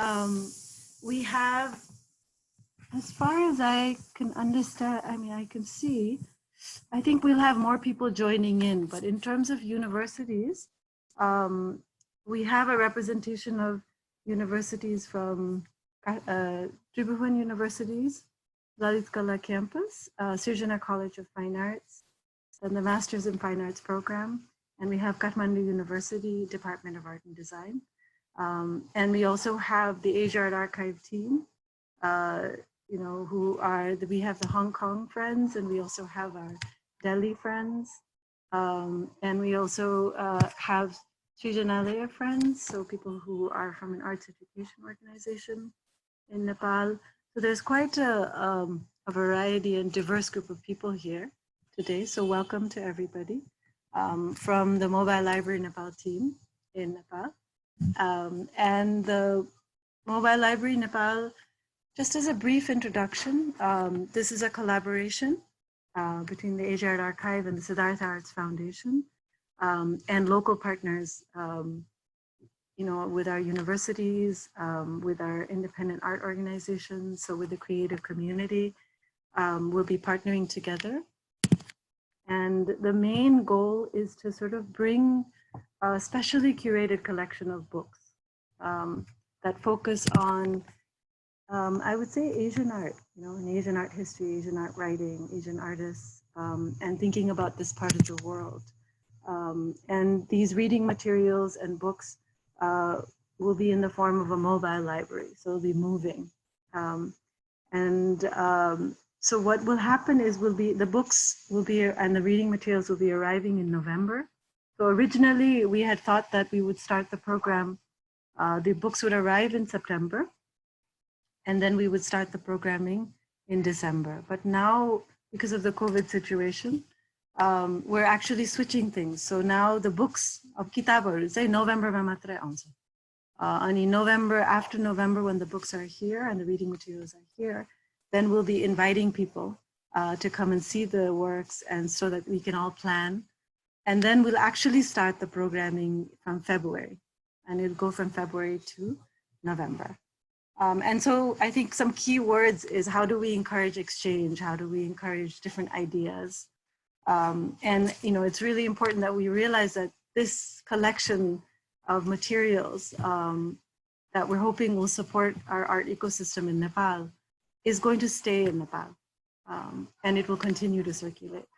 We have, as far as I can understand, I mean, I can see, I think we'll have more people joining in, but in terms of universities, um, we have a representation of universities from Tribhuvan Universities, Lalit Kala campus, Sirjana College of Fine Arts, and the Masters in Fine Arts program. And we have Kathmandu University, Department of Art and Design. And we also have the Asia Art Archive team, you know, we have the Hong Kong friends, and we also have our Delhi friends. And we also have Srijanalaya friends, so people who are from an arts education organization in Nepal. So there's quite a variety and diverse group of people here today. So welcome to everybody from the Mobile Library Nepal team in Nepal. And the Mobile Library Nepal, just as a brief introduction, this is a collaboration between the Asia Art Archive and the Siddhartha Arts Foundation and local partners, you know, with our universities, with our independent art organizations, so with the creative community, we'll be partnering together. And the main goal is to sort of bring a specially curated collection of books that focus on, I would say, Asian art, you know, and Asian art history, Asian art writing, Asian artists, and thinking about this part of the world. And these reading materials and books will be in the form of a mobile library, so it'll be moving. So what will happen is the books will be, and the reading materials will be arriving in November. So originally we had thought that we would start the program, the books would arrive in September, and then we would start the programming in December. But now, because of the COVID situation, we're actually switching things. So now the books of kitabहरू चाहिँ नोभेम्बरमा मात्रै आउँछ. अनि November, after November, when the books are here and the reading materials are here, then we'll be inviting people to come and see the works, and so that we can all plan. And then we'll actually start the programming from February, and it'll go from February to November. And so I think some key words is, how do we encourage exchange? How do we encourage different ideas? And you know, it's really important that we realize that this collection of materials that we're hoping will support our art ecosystem in Nepal is going to stay in Nepal, and it will continue to circulate.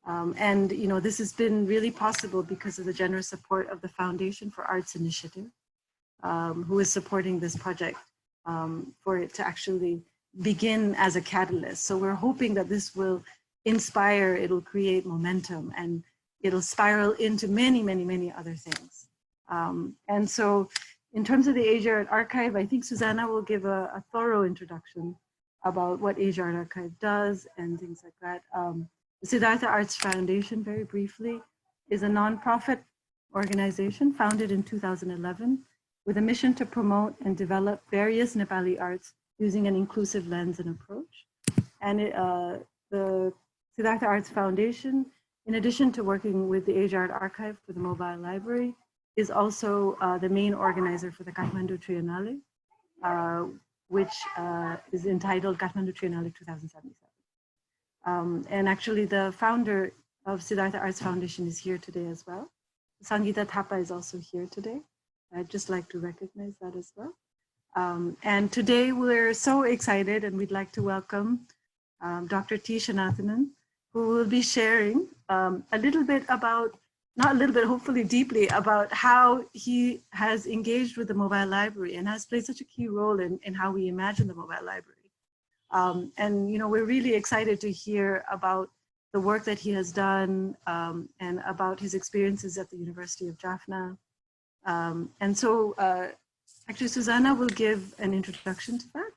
And you know, this has been really possible because of the generous support of the Foundation for Arts Initiative, who is supporting this project for it to actually begin as a catalyst. So we're hoping that this will inspire, it'll create momentum, and it'll spiral into many, many, many other things. And so in terms of the Asia Art Archive, I think Susanna will give a thorough introduction about what Asia Art Archive does and things like that. The Siddhartha Arts Foundation, very briefly, is a nonprofit organization founded in 2011 with a mission to promote and develop various Nepali arts using an inclusive lens and approach. And the Siddhartha Arts Foundation, in addition to working with the Asia Art Archive for the mobile library, is also the main organizer for the Kathmandu Triennale, which is entitled Kathmandu Triennale 2077. And actually the founder of Siddhartha Arts Foundation is here today as well. Sangeeta Thapa is also here today. I'd just like to recognize that as well. And today we're so excited, and we'd like to welcome Dr. T. Shanathanan, who will be sharing a little bit about, not a little bit, hopefully deeply, about how he has engaged with the mobile library and has played such a key role in how we imagine the mobile library. And you know, we're really excited to hear about the work that he has done and about his experiences at the University of Jaffna. And so actually Susanna will give an introduction to that.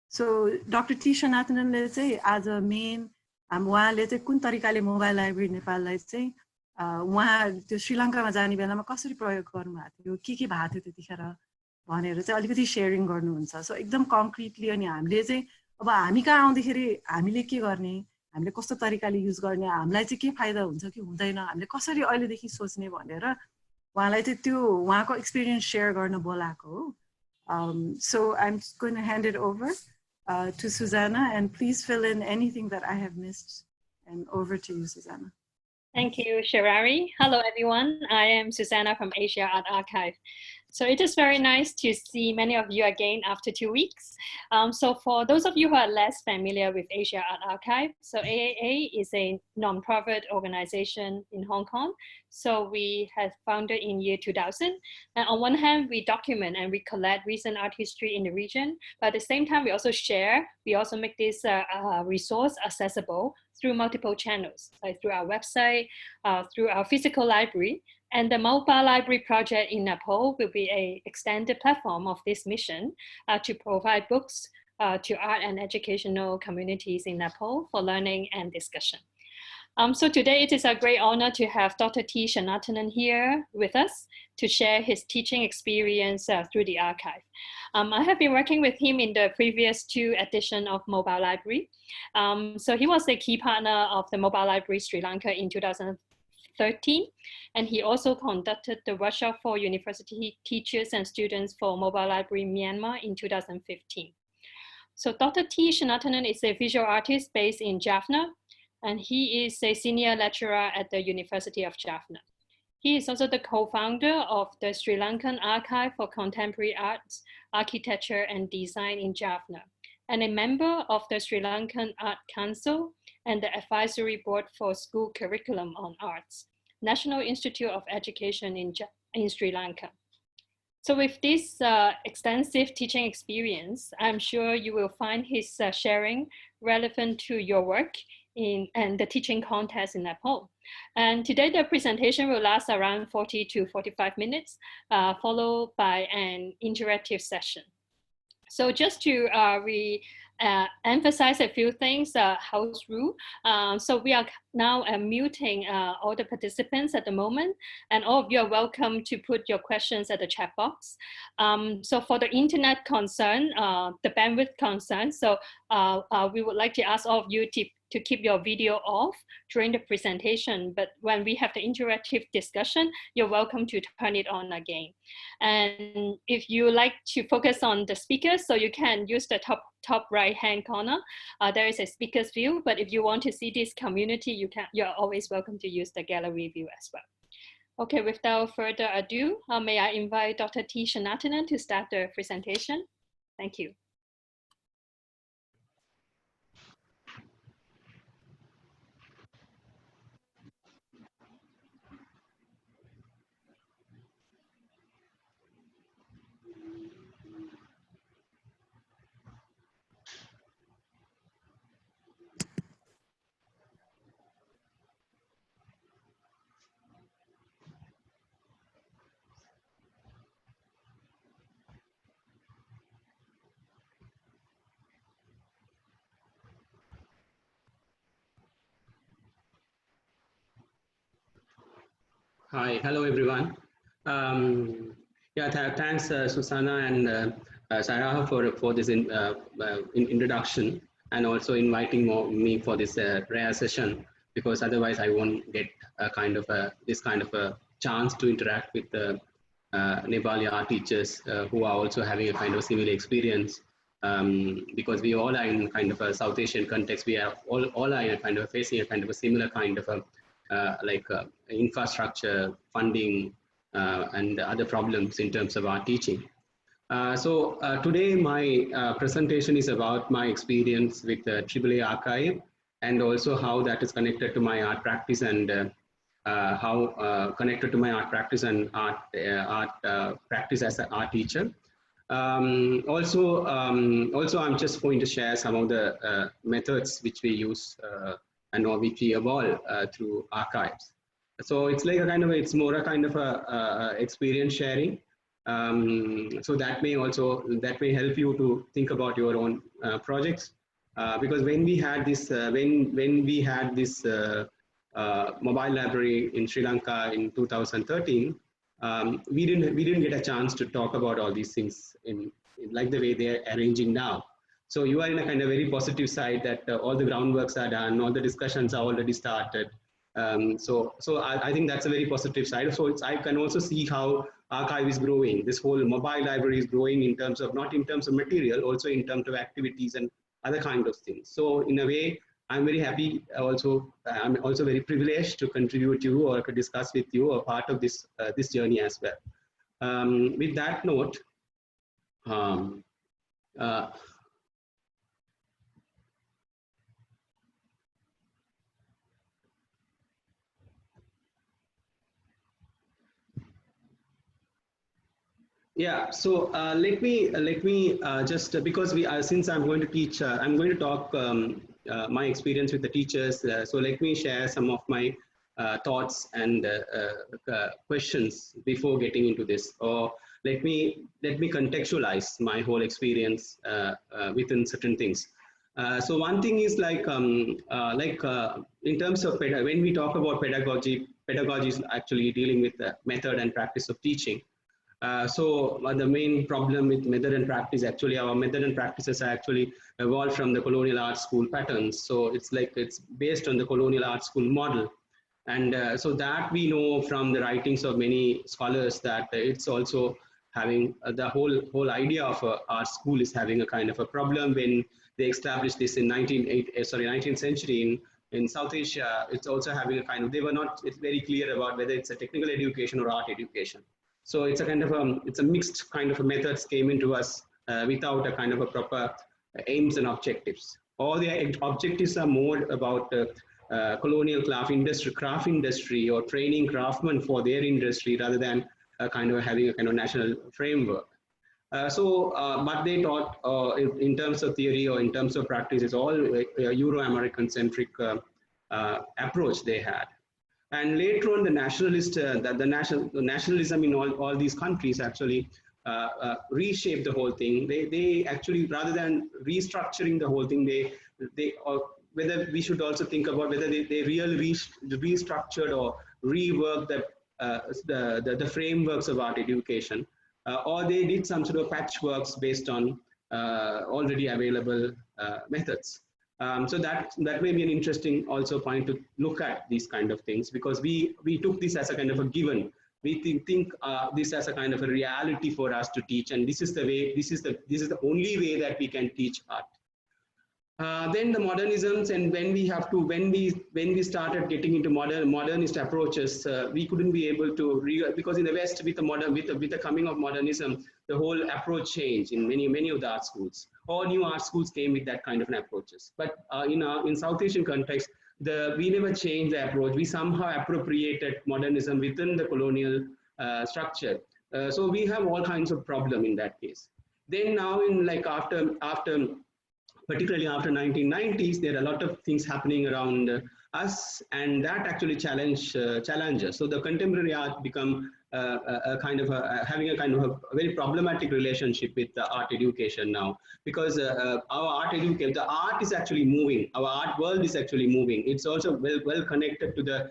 So Dr. T. Shanathananले चाहिँ as a main उहाँले चाहिँ कुन तरिकाले mobile library नेपाललाई चाहिँ उहाँ त्यो श्रीलङ्कामा जाने बेलामा कसरी प्रयोग गर्नुभएको थियो, के भएको थियो त्यतिखेर भनेर चाहिँ अलिकति शेयरिङ गर्नुहुन्छ. सो एकदम कन्क्रिटली, अनि हामीले चाहिँ अब हामी कहाँ आउँदाखेरि हामीले के गर्ने, हामीले कस्तो तरिकाले युज गर्ने, हामीलाई चाहिँ के फाइदा हुन्छ कि हुँदैन, हामीले कसरी अहिलेदेखि सोच्ने भनेर उहाँलाई चाहिँ त्यो उहाँको एक्सपिरियन्स शेयर गर्न बोलाएको हो. So I'm just going to hand it over to Susanna, and please fill in anything that I have missed. And over to you, Susanna. Thank you, Sharari. Hello, everyone. I am Susanna from Asia Art Archive. So it is very nice to see many of you again after 2 weeks. So for those of you who are less familiar with Asia Art Archive, so AAA is a nonprofit organization in Hong Kong. So we have founded in year 2000. And on one hand, we document and we collect recent art history in the region. But at the same time, we also share, we also make this resource accessible through multiple channels, like through our website, through our physical library. And the mobile library project in Nepal will be an extended platform of this mission to provide books to art and educational communities in Nepal for learning and discussion. So today it is a great honor to have Dr. T. Shanatanan here with us to share his teaching experience through the archive. I have been working with him in the previous 2 editions of Mobile Library. So he was a key partner of the Mobile Library Sri Lanka in 2013, and he also conducted the workshop for university teachers and students for Mobile Library Myanmar in 2015. So Dr. T. Shanatanan is a visual artist based in Jaffna, and he is a senior lecturer at the University of Jaffna. He is also the co-founder of the Sri Lankan Archive for Contemporary Arts, Architecture and Design in Jaffna, and a member of the Sri Lankan Art Council and the Advisory Board for School Curriculum on Arts, National Institute of Education in Sri Lanka. So with this extensive teaching experience, I'm sure you will find his sharing relevant to your work and the teaching context in Nepal. And today the presentation will last around 40 to 45 minutes, followed by an interactive session. So just to emphasize a few things, house rule. So we are now muting all the participants at the moment, and all of you are welcome to put your questions at the chat box. So for the internet concern, the bandwidth concern, so we would like to ask all of you to keep your video off during the presentation, but when we have the interactive discussion, you're welcome to turn it on again. And if you like to focus on the speakers, so you can use the top right-hand corner. There is a speaker's view, but if you want to see this community, you're always welcome to use the gallery view as well. Okay, without further ado, may I invite Dr. T. Shanatanan to start the presentation. Thank you. Hi, hello everyone. Thanks Susanna and Sarah for this introduction, and also inviting me for this rare session, because otherwise I won't get this kind of a chance to interact with the Nepali art teachers who are also having a kind of similar experience. Because we all are in kind of a South Asian context, we are all are kind of facing a kind of a similar kind of a infrastructure, funding, and other problems in terms of art teaching. So today my presentation is about my experience with the AAA archive, and also how that is connected to my art practice, and how connected to my art practice and art practice as an art teacher. Also I'm just going to share some of the methods which we use and which we evolve through archives. So it's like it's more a kind of a experience sharing. So that may help you to think about your own projects. Because when we had this, mobile library in Sri Lanka in 2013, we didn't get a chance to talk about all these things in like the way they're arranging now. So you are in a kind of very positive side that all the groundworks are done, all the discussions are already started. So I think that's a very positive side. So I can also see how archive is growing. This whole mobile library is growing in terms of, not in terms of material, also in terms of activities and other kind of things. So in a way, I'm very happy also, I'm also very privileged to contribute to you or to discuss with you a part of this, this journey as well. With that note, uh, yeah, so let me just because we since I'm going to teach, I'm going to talk my experience with the teachers. So let me share some of my thoughts and questions before getting into this, or let me contextualize my whole experience within certain things. So one thing is in terms of when we talk about pedagogy is actually dealing with the method and practice of teaching. The main problem with method and practice, actually our method and practices are actually evolved from the colonial art school patterns. So it's based on the colonial art school model. And so that we know from the writings of many scholars that it's also having the whole idea of art school is having a kind of a problem when they established this in 19th century in South Asia. It's also having a kind of, they were not very clear about whether it's a technical education or art education. So it's a kind of it's a mixed kind of a methods came into us without a kind of a proper aims and objectives. All the objectives are more about colonial craft industry or training craftsmen for their industry rather than kind of having a kind of national framework. But they taught in terms of theory or in terms of practice, it's all Euro-American centric approach they had. And later on, the nationalist, the nationalism in all these countries actually reshaped the whole thing. They actually, rather than restructuring the whole thing, whether we should also think about whether they really restructured or reworked the frameworks of art education, or they did some sort of patchworks based on already available methods. So that may be an interesting also point to look at these kind of things, because we took this as a kind of a given. We think this as a kind of a reality for us to teach, and this is the way. This is the only way that we can teach art. Then the modernisms, and when we started getting into modernist approaches, we couldn't be able to because in the West, with the coming of modernism, the whole approach changed in many of the art schools. All new art schools came with that kind of an approaches. But in South Asian context, we never changed the approach. We somehow appropriated modernism within the colonial structure. So we have all kinds of problem in that case. Then now in particularly after 1990s, there are a lot of things happening around us, and that actually challenges. So the contemporary art become having a kind of a very problematic relationship with the art education now, because our the art is actually moving. Our art world is actually moving. It's also well connected to the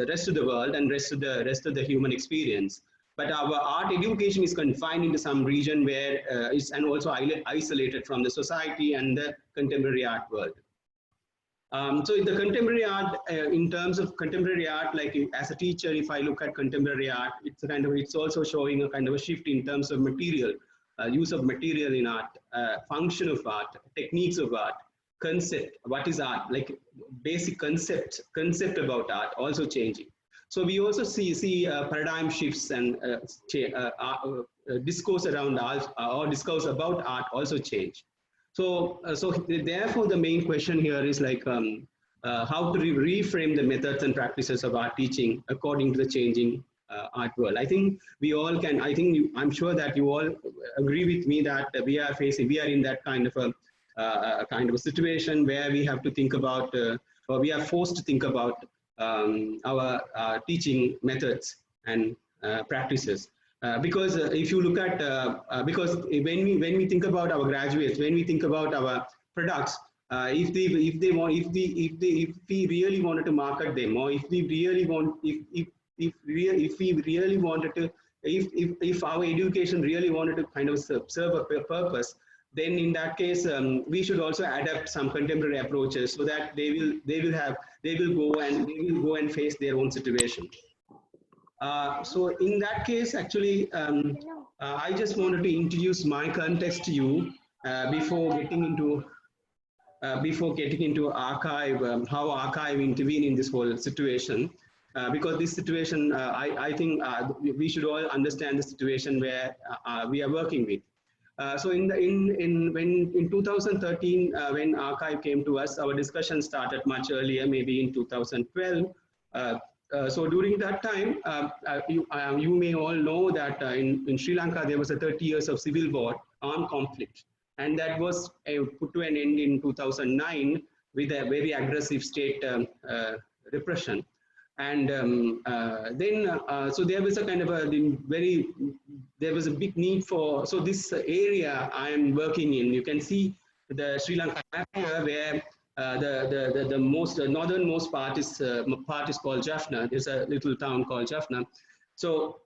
rest of the world and rest of the human experience. But our art education is confined into some region where and also isolated from the society and the contemporary art world. So the contemporary art, in terms of contemporary art, like as a teacher, if I look at contemporary art, it's also showing a kind of a shift in terms of material, use of material in art, function of art, techniques of art, concept, what is art, like basic concept about art also changing. So we also see paradigm shifts and discourse around art or discourse about art also change. So therefore, the main question here is like how to reframe the methods and practices of art teaching according to the changing art world. I think we all can. I'm sure that you all agree with me that we are in that kind of a situation where we have to think about, or we are forced to think about our teaching methods and practices. Because if you look at, because when we think about our graduates, when we think about our products, if we really wanted to market them, or if we really wanted to, if our education really wanted to kind of serve a purpose, then in that case, we should also adapt some contemporary approaches so that they will go and face their own situation. So in that case, actually, I just wanted to introduce my context to you before getting into archive, how archive intervene in this whole situation. Because this situation, I think we should all understand the situation where we are working with. So in 2013, when archive came to us, our discussion started much earlier, maybe in 2012. So during that time, you may all know that in Sri Lanka there was a 30 years of civil war, armed conflict, and that was put to an end in 2009 with a very aggressive state repression. And so there was a kind of there was a big need for, so this area I am working in, you can see the Sri Lanka map here, where the most northernmost part is called Jaffna. There's a little town called Jaffna. So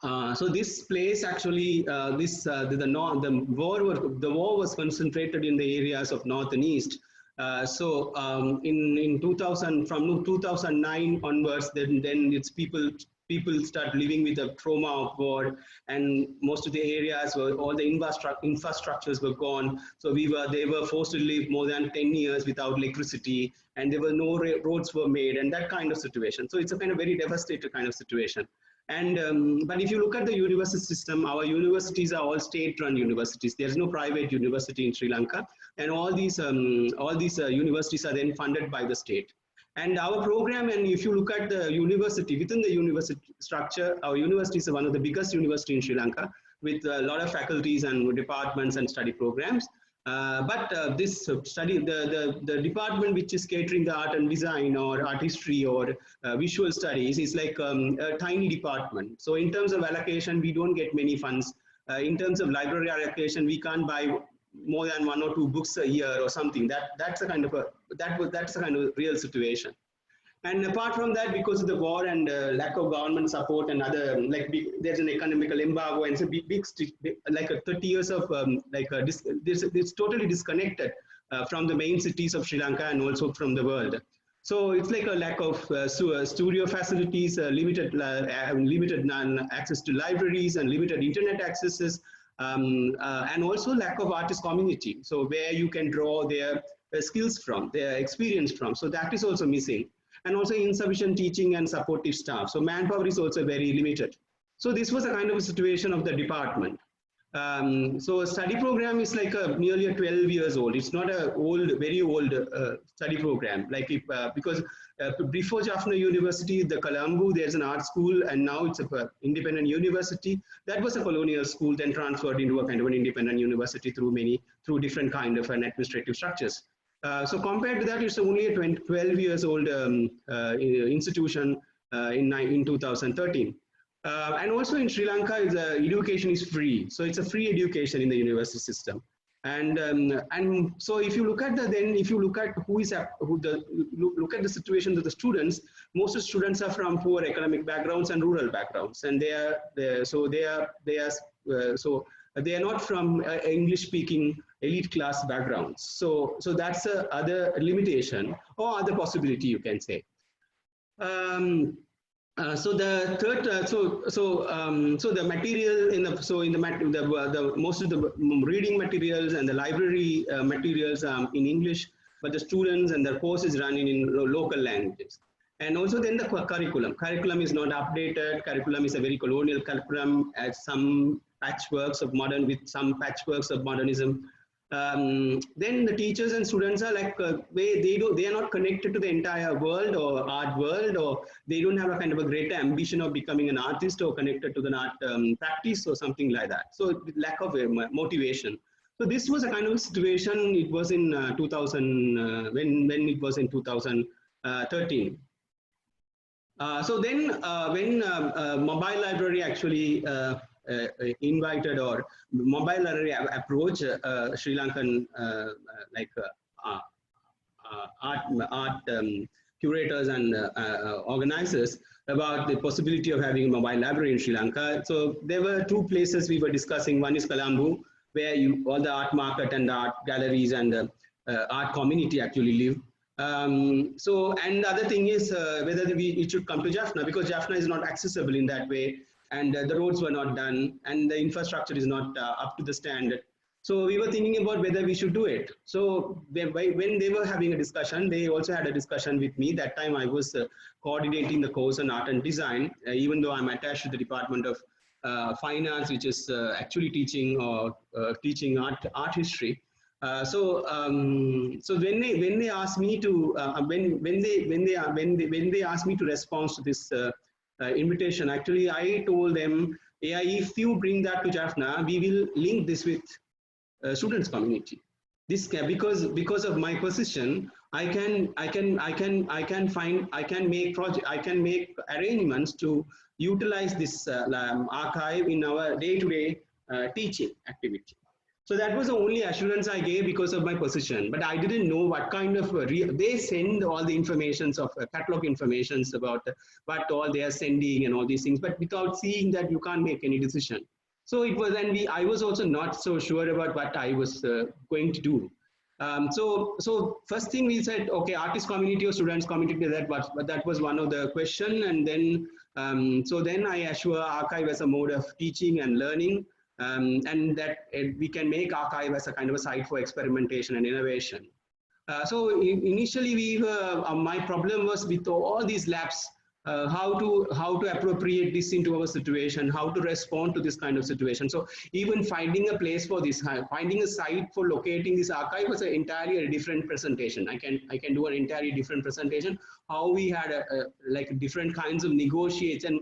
so this place actually, the war was concentrated in the areas of north and east. In 2000, from 2009 onwards, then it's people start living with the trauma of war, and most of the areas were, all the infrastructures were gone. So they were forced to live more than 10 years without electricity, and there were no roads were made, and that kind of situation. So it's a kind of very devastated kind of situation. And but if you look at the university system, our universities are all state-run universities. There's no private university in Sri Lanka, and all these universities are then funded by the state. And our program, and if you look at the university, within the university structure, our university is one of the biggest university in Sri Lanka, with a lot of faculties and departments and study programs. This study, the department which is catering the art and design or art history or visual studies is like a tiny department. So in terms of allocation, we don't get many funds. In terms of library allocation, we can't buy more than 1 or 2 books a year or something. That's a kind of real situation. And apart from that, because of the war and lack of government support and other, there's an economical embargo, and it's a big like a 30 years of it's totally disconnected from the main cities of Sri Lanka and also from the world. So it's like a lack of studio facilities, limited access to libraries and limited internet accesses, and also lack of artist community. So where you can draw their skills from, their experience from. So that is also missing. And also insufficient teaching and supportive staff. So manpower is also very limited. So this was a kind of a situation of the department. So a study program is like nearly 12 years old. It's not a very old study program. Because before Jaffna University, the Colombo, there's an art school, and now it's an independent university. That was a colonial school, then transferred into a kind of an independent university through different kind of an administrative structures. So compared to that, it's only a 12 years old institution in 2013. And also in Sri Lanka, education is free. So it's a free education in the university system. And so if you look at look at the situation of the students, most of the students are from poor economic backgrounds and rural backgrounds, and they are not from English-speaking elite class backgrounds. So that's other limitation or other possibility, you can say. So the third, so the material most of the reading materials and the library materials in English, but the students and the courses running in local languages. And also then the curriculum is not updated. Curriculum is a very colonial curriculum, as some patchworks of modernism. Then the teachers and students are like they are not connected to the entire world or art world, or they don't have a kind of a greater ambition of becoming an artist or connected to the art practice or something like that. So lack of motivation. So this was a kind of situation. It was in 2000 when it was in 2013. So then when mobile library actually invited, or mobile library approach Sri Lankan art curators and organizers about the possibility of having a mobile library in Sri Lanka. So there were 2 places we were discussing. One is Colombo, where all the art market and the art galleries and art community actually live. So, and the other thing is whether it should come to Jaffna, because Jaffna is not accessible in that way, and the roads were not done, and the infrastructure is not up to the standard. So we were thinking about whether we should do it. So when they were having a discussion, they also had a discussion with me. That time I was coordinating the course on art and design, even though I'm attached to the Department of Finance, which is actually teaching teaching art history. So when they asked me to when they asked me to respond to this invitation, actually I told them, yeah, if you bring that to Jaffna, we will link this with students community. This because of my position, I can make arrangements to utilize this archive in our day-to-day teaching activity. So that was the only assurance I gave because of my position. But I didn't know what kind of they send all the informations of catalog informations about what all they are sending and all these things. But without seeing that, you can't make any decision. So it was, and I was also not so sure about what I was going to do. So first thing we said, okay, artist community or students community, that was one of the question. And then, so then I assure archive as a mode of teaching and learning. And that we can make archive as a kind of a site for experimentation and innovation. So initially, my problem was with all these labs, how to appropriate this into our situation, how to respond to this kind of situation. So even finding a place for this, finding a site for locating this archive was an entirely different presentation. I can do an entirely different presentation. How we had like different kinds of negotiation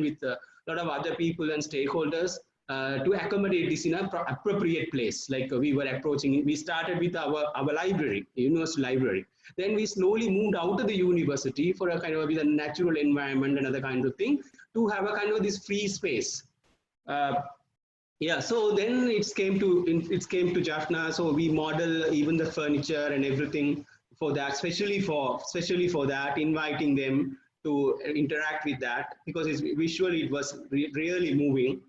with a lot of other people and stakeholders. To accommodate this in an appropriate place, like we were approaching. We started with our library, university library. Then we slowly moved out of the university for a kind of with a natural environment and other kinds of thing to have a kind of this free space. Yeah, so then it came to Jaffna. So we model even the furniture and everything for that, especially for that, inviting them to interact with that, because visually it was really moving.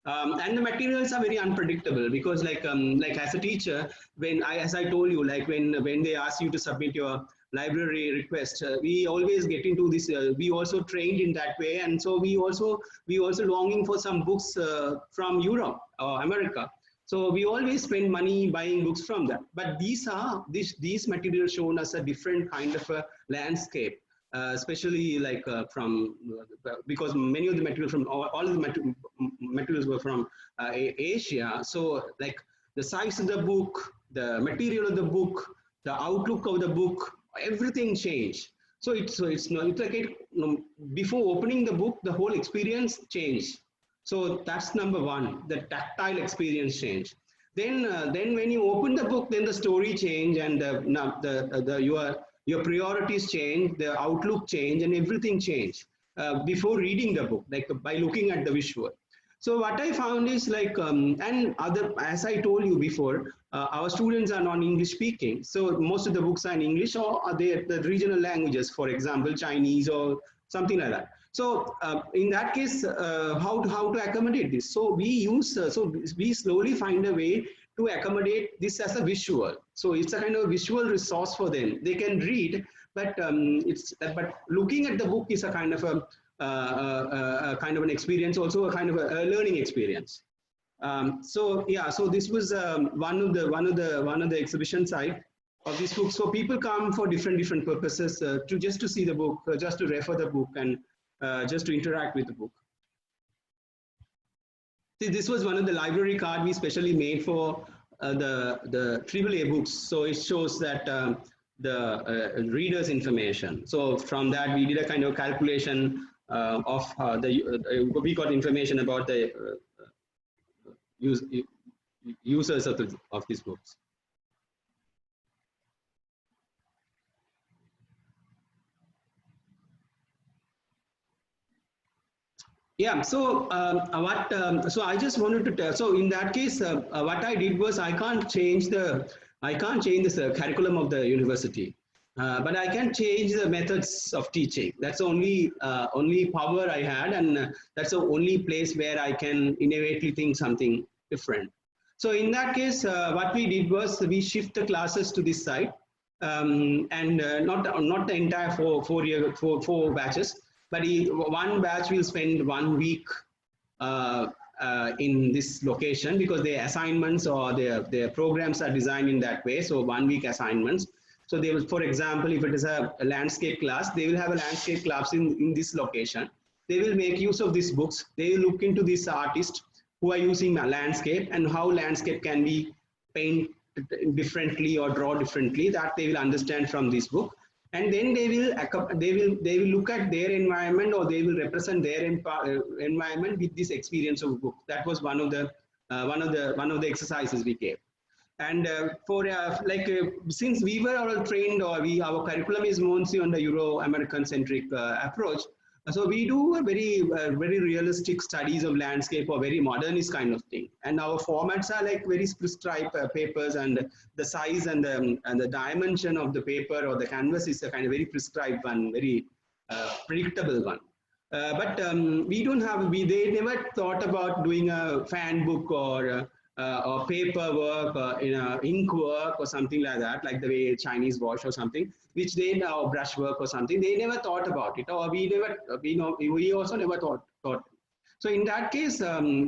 And the materials are very unpredictable, because like as a teacher, as I told you, like when they ask you to submit your library request, we always get into this. We also trained in that way, and so we also longing for some books from Europe or America. So we always spend money buying books from them. But these materials shown us a different kind of a landscape. Especially like because many of the materials from all of the materials were from Asia. So like the size of the book, the material of the book, the outlook of the book, everything changed. So it's like before opening the book, the whole experience changed. So that's number one, the tactile experience changed. Then when you open the book, then the story changed, and your priorities change, the outlook change, and everything changed before reading the book, like by looking at the visual. So what I found is like, as I told you before, our students are non-English speaking. So most of the books are in English, or are they the regional languages, for example, Chinese or something like that. So in that case, how to accommodate this? So we slowly find a way to accommodate this as a visual. So it's a kind of visual resource for them. They can read, but but looking at the book is a kind of a kind of an experience, also a kind of a learning experience. So yeah, so this was one of the exhibition site of this book. So people come for different purposes, just to see the book, just to refer the book, and just to interact with the book. See, this was one of the library card we specially made for the AAA books. So it shows that the reader's information. So from that, we did a kind of calculation of we got information about the users of these books. Yeah, so so I just wanted to tell. So in that case, what I did was I can't change this curriculum of the university, but I can change the methods of teaching. That's the only power I had, and that's the only place where I can innovatively think something different. So in that case, what we did was we shift the classes to this site. and not the entire four batches, but one batch will spend 1 week uh, in this location because their assignments or their programs are designed in that way. So 1 week assignments. So they will, for example, if it is a landscape class, they will have a landscape class in this location. They will make use of these books. They will look into this artist who are using a landscape and how landscape can be painted differently or draw differently, that they will understand from this book. And then they will look at their environment, or they will represent their environment with this experience of book. That was one of the exercises we gave. And since we were all trained, or our curriculum is mostly on the Euro-American centric approach, so we do a very realistic studies of landscape, or very modernist kind of thing. And our formats are like very prescribed papers, and the size and the dimension of the paper or the canvas is a kind of very prescribed one, very predictable one. But we don't have, they never thought about doing a fan book or paperwork or ink work or something like that, like the way Chinese wash or something, which they now brushwork or something. They never thought about it, or we also never thought. So in that case,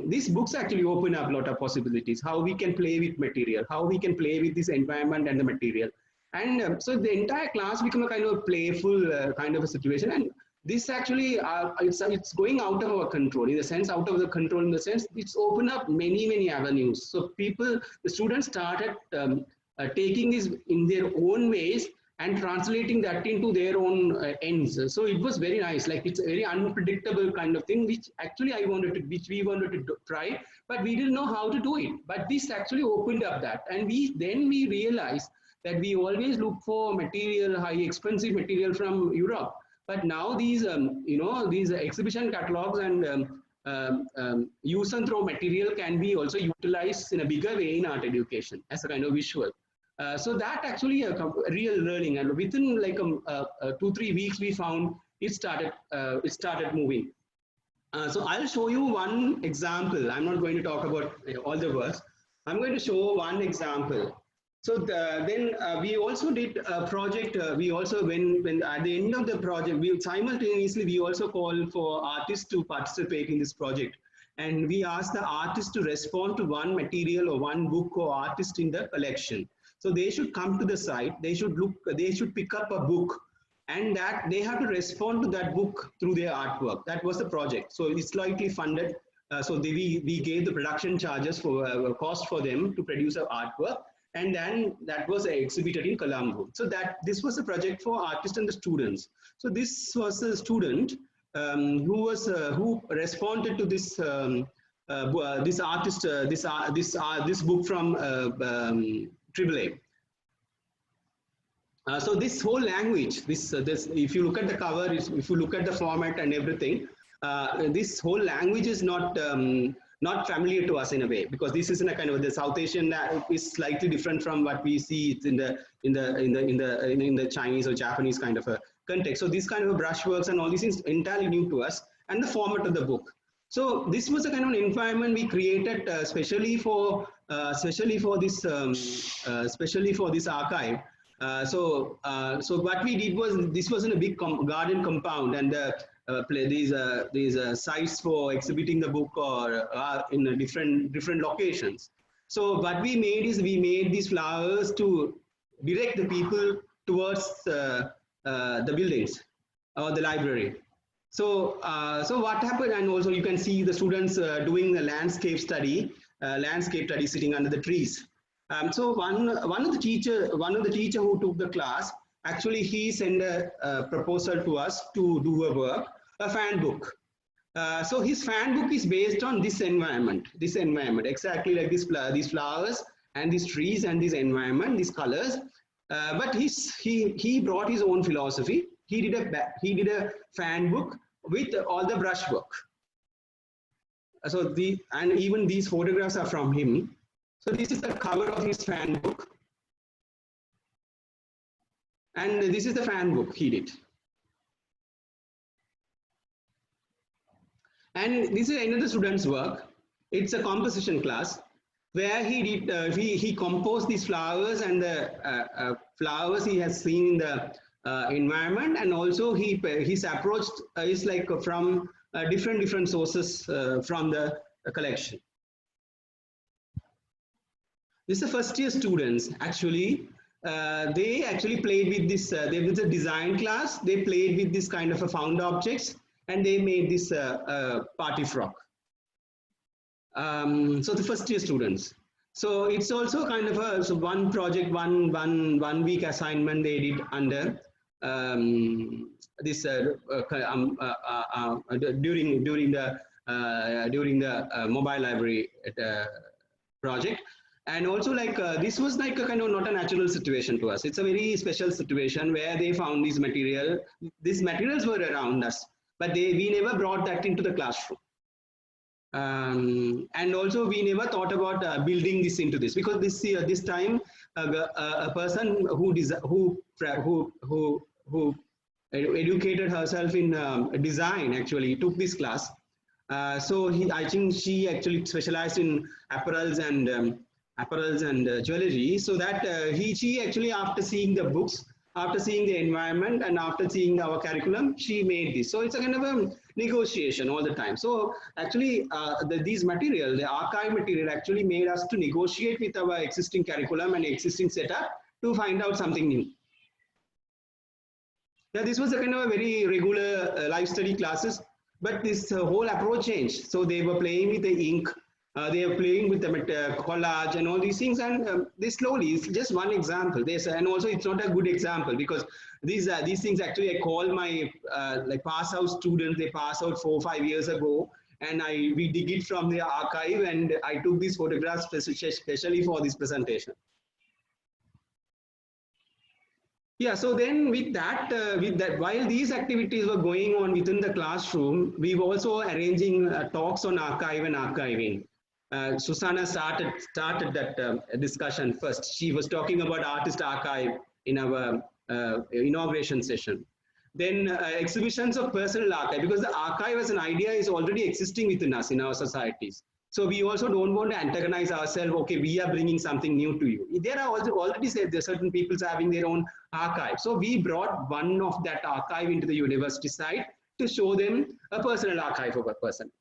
these books actually open up a lot of possibilities. How we can play with material, how we can play with this environment and the material, and so the entire class become a kind of playful kind of a situation. And this actually it's going out of our control, in the sense out of the control, in the sense it's opened up many avenues. So the students started taking this in their own ways and translating that into their own ends. So it was very nice. Like, it's a very unpredictable kind of thing, which actually which we wanted to try, but we didn't know how to do it. But this actually opened up that, and we realized that we always look for material, high expensive material from Europe. But now these, these exhibition catalogs and use and throw material can be also utilized in a bigger way in art education as a kind of visual. So that actually a real learning, and within like 2-3 weeks we found it started moving. So I'll show you one example. I'm not going to talk about all the works. I'm going to show one example. So then we also did a project. We also, when at the end of the project, we also called for artists to participate in this project. And we asked the artists to respond to one material or one book or artist in the collection. So they should come to the site, they should pick up a book, and that they have to respond to that book through their artwork. That was the project. So it's slightly funded. So we gave the production charges for cost for them to produce an artwork. And then that was exhibited in Colombo. So this was a project for artists and the students. So this was a student who responded to this this artist this book from AAA. So this whole language, this if you look at the cover, if you look at the format and everything, this whole language is not familiar to us in a way, because this is in a kind of the South Asian is slightly different from what we see in the Chinese or Japanese kind of a context. So these kind of brushworks and all these things entirely new to us, and the format of the book. So this was a kind of an environment we created especially for this archive. So what we did was, this was in a big garden compound, and these sites for exhibiting the book or in different locations. So what we made is, we made these flowers to direct the people towards the buildings or the library. So what happened, and also you can see the students doing the landscape study sitting under the trees. So one of the teacher who took the class, actually he sent a proposal to us to do a fan book. So his fan book is based on this environment, exactly like these flowers and these trees and this environment, these colors. But he brought his own philosophy. He did a fan book with all the brushwork. So and even these photographs are from him. So this is the cover of his fan book, and this is the fan book he did. And this is another student's work. It's a composition class. where he did he composed these flowers and the flowers he has seen in the environment, and also his approach is like from different sources from the collection. This is the first year students actually. They actually played with this. There was a design class. They played with this kind of a found objects, and they made this party frock. So the first year students. So it's also kind of a one project, one week assignment they did under this during the mobile library project. And also like this was like a kind of not a natural situation to us. It's a very special situation where they found this material. These materials were around us, but we never brought that into the classroom. And also we never thought about building this into this, because this time a person who educated herself in design actually took this class. So I think she actually specialized in apparels and jewelry, so that she actually, after seeing the books, after seeing the environment, and after seeing our curriculum, she made this. So it's a kind of a negotiation all the time. So actually these material, the archive material, actually made us to negotiate with our existing curriculum and existing setup to find out something new. Yeah, this was a kind of a very regular life study classes, but this whole approach changed. So they were playing with the ink, they are playing with the collage and all these things, and they slowly, it's just one example. And also it's not a good example, because these things actually I call my like pass out students. They pass out 4 or 5 years ago, and we dig it from the archive, and I took these photographs especially for this presentation. Yeah, so then with that, while these activities were going on within the classroom, we were also arranging talks on archive and archiving. Susanna started that discussion first. She was talking about artist archive in our inauguration session. Then exhibitions of personal archive, because the archive as an idea is already existing within us in our societies. So we also don't want to antagonize ourselves. Okay, we are bringing something new to you. There are also already said there are certain people having their own archive. So we brought one of that archive into the university site to show them a personal archive of a person.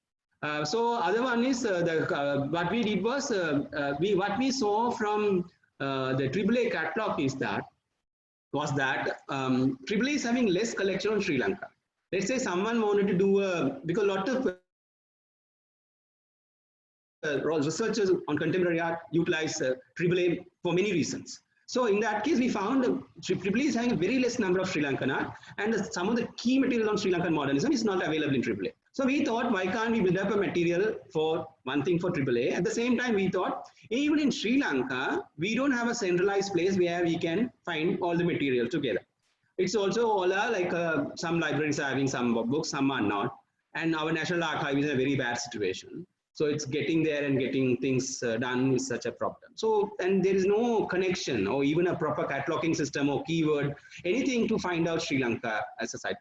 So other one is what we did was what we saw from the AAA catalog is that AAA is having less collection on Sri Lanka. Let's say someone wanted to do because a lot of researchers on contemporary art utilize AAA for many reasons. So in that case, we found AAA is having a very less number of Sri Lankan art, and some of the key material on Sri Lankan modernism is not available in AAA. So we thought, why can't we build up a material for one thing for AAA? At the same time, we thought, even in Sri Lanka, we don't have a centralized place where we can find all the material together. It's also all like some libraries are having some books, some are not. And our National Archive is in a very bad situation. So it's getting there and getting things done is such a problem. So, and there is no connection or even a proper cataloging system or keyword, anything to find out Sri Lanka as a site.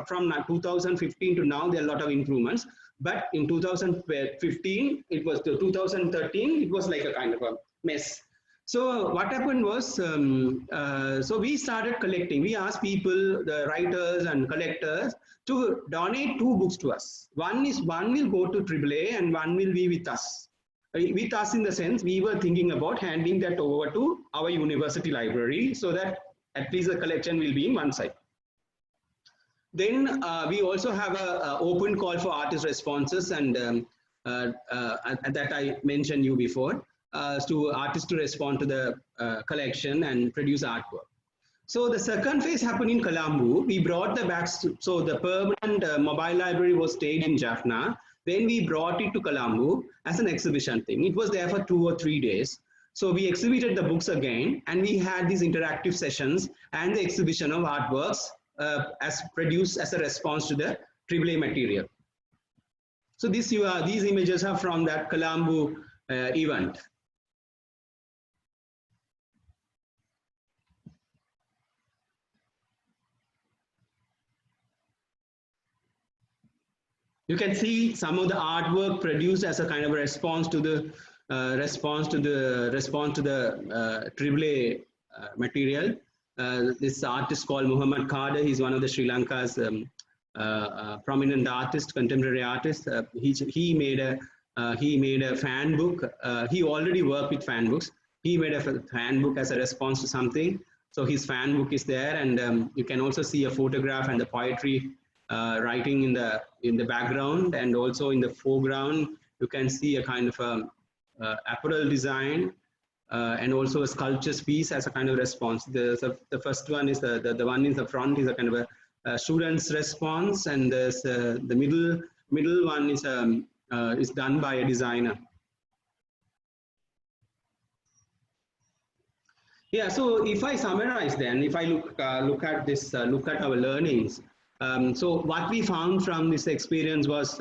From 2015 to now, there are a lot of improvements. But in 2015, it was to 2013, it was like a kind of a mess. So what happened was, so we started collecting. We asked people, the writers and collectors, to donate 2 books to us. One will go to AAA and one will be with us. With us in the sense, we were thinking about handing that over to our university library so that at least the collection will be in one side. Then we also have an open call for artist responses, and that I mentioned you before, to artists to respond to the collection and produce artwork. So the second phase happened in Colombo. We brought the bags, so the permanent mobile library was stayed in Jaffna. Then we brought it to Colombo as an exhibition thing. It was there for 2 or 3 days. So we exhibited the books again, and we had these interactive sessions and the exhibition of artworks as produced as a response to the AAA material. So these images are from that Colombo event. You can see some of the artwork produced as a kind of a response to the response to the AAA material. This artist called Muhammad Khadr. He's one of the Sri Lanka's prominent artist, contemporary artist. He made a fan book. He already worked with fan books. He made a fan book as a response to something. So his fan book is there, and you can also see a photograph and the poetry writing in the background, and also in the foreground you can see a kind of apparel design and also a sculpture piece as a kind of response. The first one is the one in the front is a kind of a student's response, and the middle one is done by a designer. Yeah, so if I summarize, then if I look at this, look at our learnings. So what we found from this experience was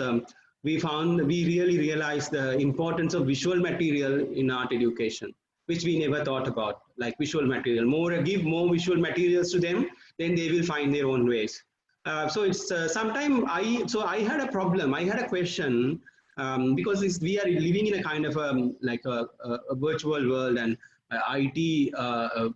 we really realized the importance of visual material in art education, which we never thought about, like visual material. Give more visual materials to them, then they will find their own ways. So it's sometime I had a problem. I had a question because we are living in a kind of like a virtual world and IT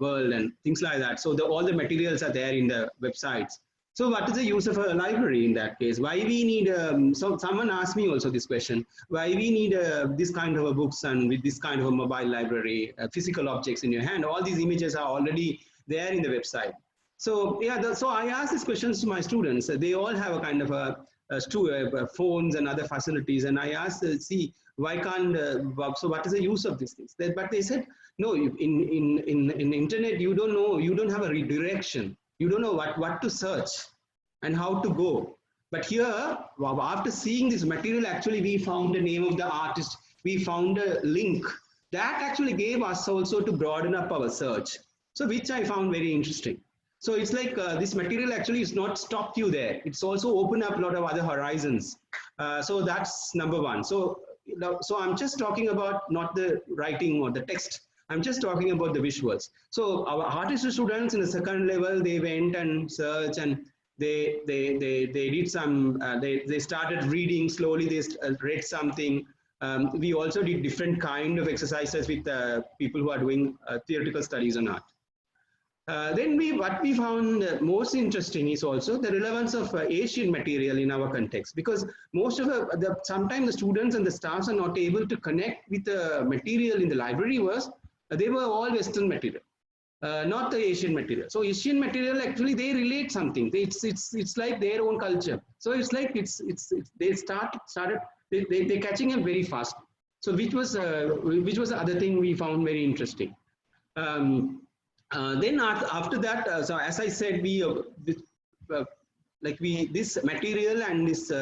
world and things like that. So all the materials are there in the websites. So what is the use of a library in that case? Why we need, so someone asked me also this question, why we need this kind of a books and with this kind of a mobile library, physical objects in your hand? All these images are already there in the website. So yeah, so I asked these questions to my students. They all have a kind of phones and other facilities. And I asked, see, why can't, so what is the use of these things? But they said, no, in internet, you don't know, you don't have a redirection. You don't know what to search and how to go. But here, after seeing this material, actually we found the name of the artist. We found a link that actually gave us also to broaden up our search. So which I found very interesting. So it's like this material actually is not stopped you there. It's also opened up a lot of other horizons. So that's number one. So I'm just talking about not the writing or the text. I'm just talking about the visuals. So our artistry students in the second level, they went and searched and they did some, they started reading slowly, they read something. We also did different kind of exercises with people who are doing theoretical studies on art. Then what we found most interesting is also the relevance of Asian material in our context, because most of sometimes the students and the staffs are not able to connect with the material in the library they were all Western material, not the Asian material. So Asian material actually they relate something. It's like their own culture. So it's like they're catching up very fast. So which was the other thing we found very interesting. Then after that, so as I said, this material and this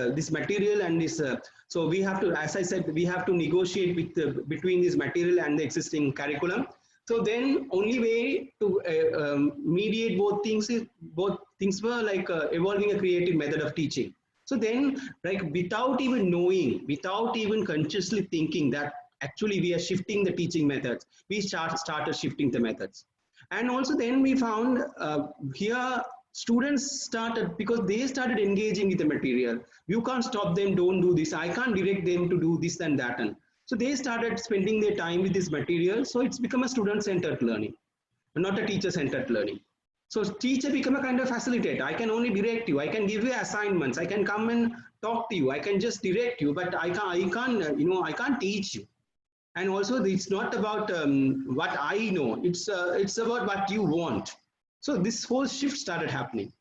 so we have to, as I said, we have to negotiate with between this material and the existing curriculum. So then only way to mediate both things were like evolving a creative method of teaching. So then, like without even knowing, without even consciously thinking that actually we are shifting the teaching methods, we started shifting the methods. And also then we found here students started, because they started engaging with the material. You can't stop them, don't do this. I can't direct them to do this and that. And so they started spending their time with this material. So it's become a student-centered learning, not a teacher-centered learning. So teacher become a kind of facilitator. I can only direct you. I can give you assignments. I can come and talk to you. I can just direct you, but I can't teach you. And also it's not about what I know. It's about what you want. So this whole shift started happening.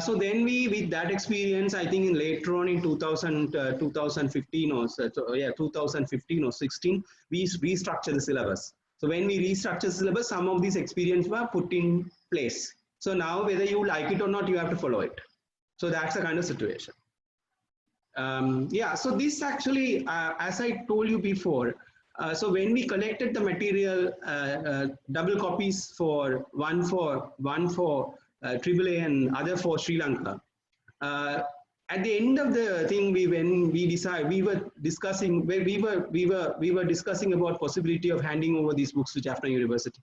So then with that experience, I think later on in 2015 or so, yeah, 2015 or 16, we restructured the syllabus. So when we restructured the syllabus, some of these experiences were put in place. So now whether you like it or not, you have to follow it. So that's the kind of situation. Yeah, so this actually, as I told you before, so when we collected the material, double copies one for AAA and other for Sri Lanka. At the end of the thing, we were discussing about possibility of handing over these books to Jaffna University.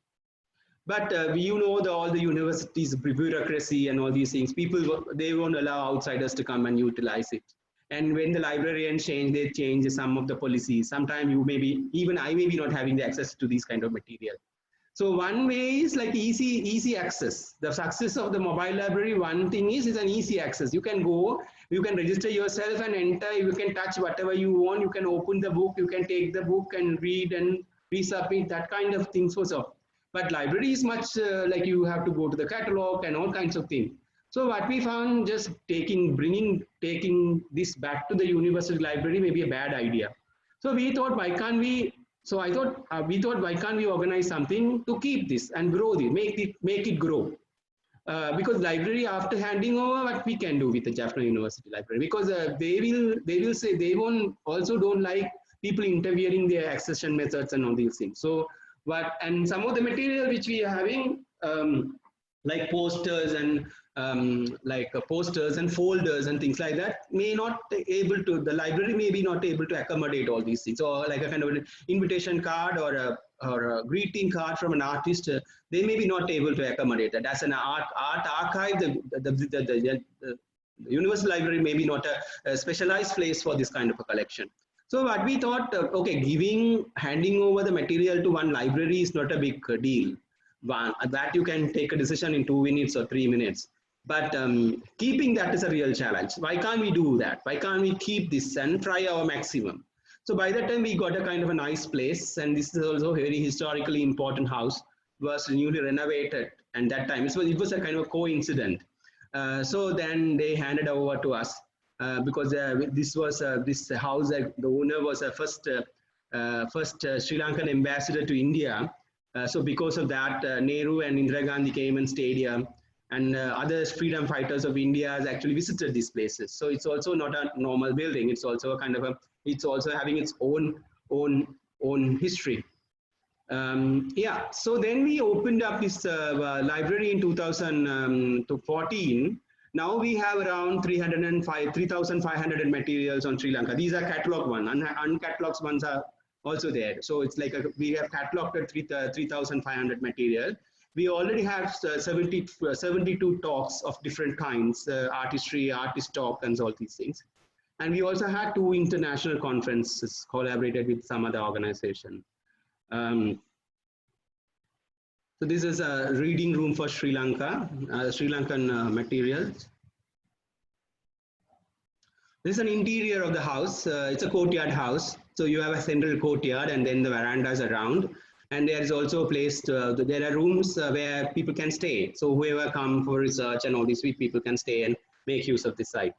But all the universities, bureaucracy and all these things, they won't allow outsiders to come and utilize it. And when the librarians change, they change some of the policies. Sometimes you may be, even I may be not having the access to these kind of material. So one way is like easy access. The success of the mobile library, one thing is an easy access. You can go, you can register yourself and enter, you can touch whatever you want, you can open the book, you can take the book and read and resubmit, that kind of things was up. But library is much like you have to go to the catalog and all kinds of things. So what we found, just taking this back to the university library may be a bad idea. So we thought, why can't we? So I thought, we thought, why can't we organize something to keep this and grow this, make it grow? Because library, after handing over, what we can do with the Jaffna University Library, because they will say they also don't like people interfering their accession methods and all these things. So and some of the material which we are having, like posters and posters and folders and things like that, may not able to, the library may be not able to accommodate all these things. So like a kind of an invitation card or a greeting card from an artist, they may be not able to accommodate that. As an art archive, the Universal Library may be not a specialized place for this kind of a collection. So what we thought, okay, handing over the material to one library is not a big deal. That you can take a decision in 2 minutes or 3 minutes. But keeping that is a real challenge. Why can't we do that? Why can't we keep this and try our maximum? So by that time we got a kind of a nice place, and this is also a very historically important house, was newly renovated, and that time it was a kind of a coincidence. So then they handed over to us because this was this house. The owner was a first Sri Lankan ambassador to India. So because of that, Nehru and Indira Gandhi came and stayed here, and other freedom fighters of India has actually visited these places. So it's also not a normal building. It's also a kind of it's also having its own history. Yeah, so then we opened up this library in 2014. Now we have around 3,500 materials on Sri Lanka. These are catalog ones, and uncatalogued ones are also there. So it's like we have cataloged 3,500 material. We already have 72 talks of different kinds, artistry, artist talk, and all these things. And we also had 2 international conferences collaborated with some other organization. So this is a reading room for Sri Lanka, Sri Lankan materials. This is an interior of the house. It's a courtyard house. So you have a central courtyard and then the verandas around. And there is also a place, there are rooms where people can stay. So whoever come for research and all these people can stay and make use of this site.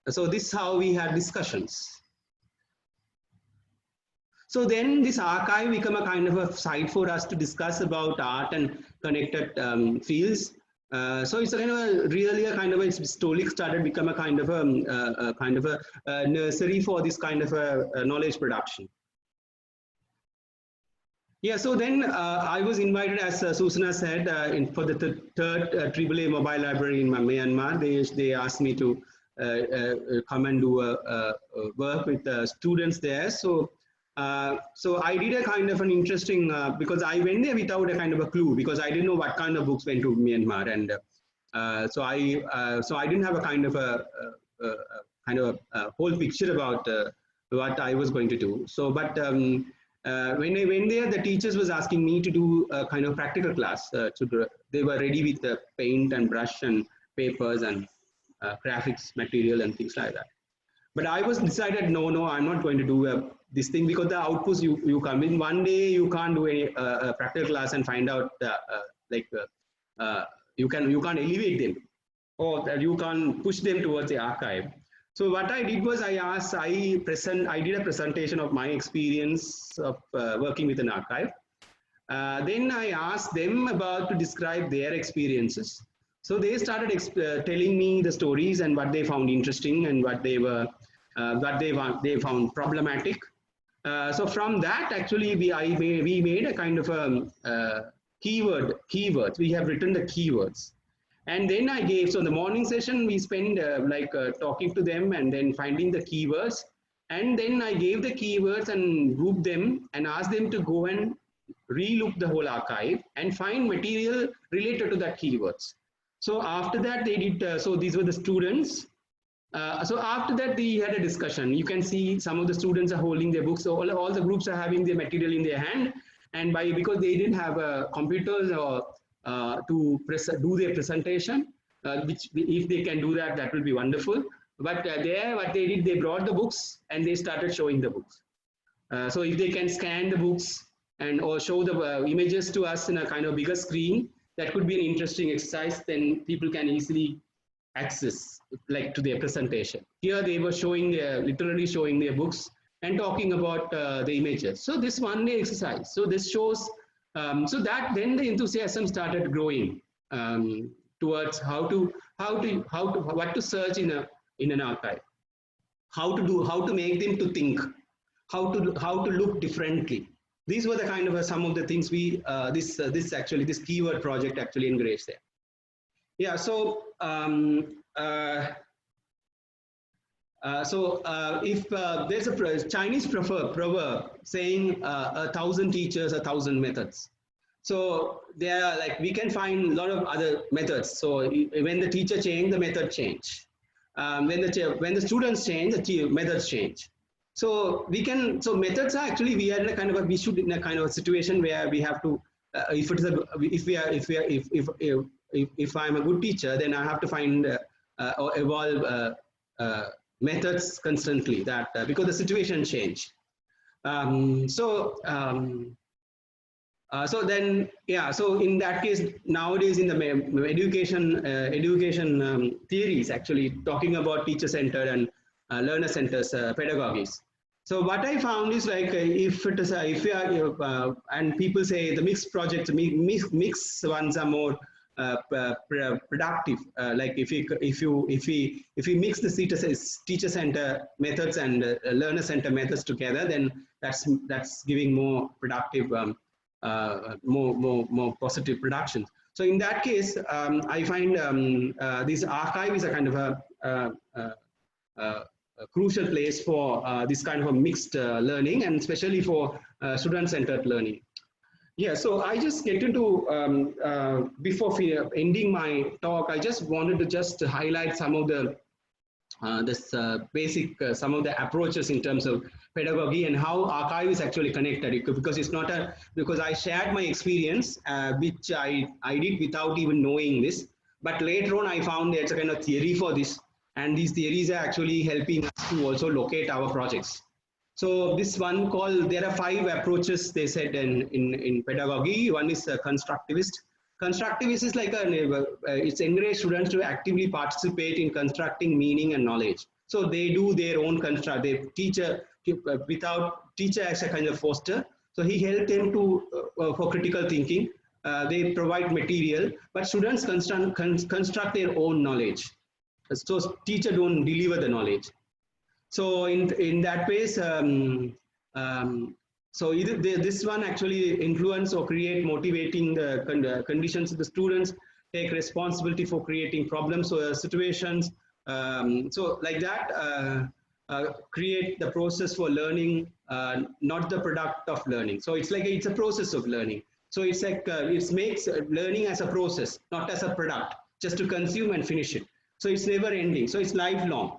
So this is how we had discussions. So then this archive become a kind of a site for us to discuss about art and connected fields. So it's a kind of it's slowly started become a kind of a nursery for this kind of a knowledge production. Yeah, so then I was invited, as Susana said, for the third AAA mobile library in Myanmar. They asked me to come and do work with students there. So I did a kind of an interesting, because I went there without a kind of a clue, because I didn't know what kind of books went to Myanmar, and so I didn't have a kind of a whole picture about what I was going to do. So, but when I went there, the teachers was asking me to do a kind of practical class. They were ready with the paint and brush and papers and graphics material and things like that. But I was decided, no, I'm not going to do this thing, because the outputs you come in one day, you can't do any practical class and find out you can't elevate them, or that you can't push them towards the archive. So what I did was I did a presentation of my experience of working with an archive. Then I asked them to describe their experiences. So they started telling me the stories and what they found interesting and what they found problematic. So from that, actually, we made a kind of keywords. We have written the keywords. And then I gave, so the morning session, we spent talking to them and then finding the keywords. And then I gave the keywords and grouped them and asked them to go and relook the whole archive and find material related to that keywords. So after that, they did, so these were the students. So after that, we had a discussion. You can see some of the students are holding their books. So all the groups are having their material in their hand. And because they didn't have computers or do their presentation, which if they can do that, that will be wonderful. But there, what they did, they brought the books and they started showing the books. So if they can scan the books and or show the images to us in a kind of bigger screen, that could be an interesting exercise. Then people can easily access like to their presentation. Here they were showing, literally showing their books and talking about the images. So this one-day exercise. So this shows, so that then the enthusiasm started growing towards what to search in an archive, how to make them to think, how to look differently. These were the kind of some of the things we this keyword project actually encouraged there. Yeah, so if there's a Chinese proverb saying 1,000 teachers, 1,000 methods. So there are like we can find a lot of other methods. So when the teacher change, the method change. When the students change, the methods change. So we can. So methods are actually we are in a kind of a, we should in a kind of a situation where we have to if I'm a good teacher, then I have to find or evolve methods constantly that because the situation change. So then, yeah, so in that case, nowadays in the education theories, actually talking about teacher-centered and learner-centered pedagogies. So what I found is like if it is if you are and people say the mixed projects, mixed ones are more productive. Like if we mix the teacher-centered methods and learner-centered methods together, then that's giving more productive. More positive productions. So in that case, I find this archive is a kind of a crucial place for this kind of a mixed learning, and especially for student-centered learning. Yeah, so I just get into before ending my talk, I just wanted to just highlight some of the basic some of the approaches in terms of pedagogy and how archive is actually connected, because it's not because I shared my experience which I did without even knowing this, but later on I found there's a kind of theory for this, and these theories are actually helping us to also locate our projects. So this one called, there are 5 approaches they said in pedagogy. One is constructivist. Constructivist is like it's encourage students to actively participate in constructing meaning and knowledge. So they do their own construct. They without teacher as a kind of foster. So he helped them to for critical thinking. They provide material, but students construct their own knowledge. So teacher don't deliver the knowledge. So in that case. So either this one actually influence or create motivating the conditions of the students, take responsibility for creating problems or situations. So like that, create the process for learning, not the product of learning. So it's like it's a process of learning. So it's like it makes learning as a process, not as a product, just to consume and finish it. So it's never ending. So it's lifelong.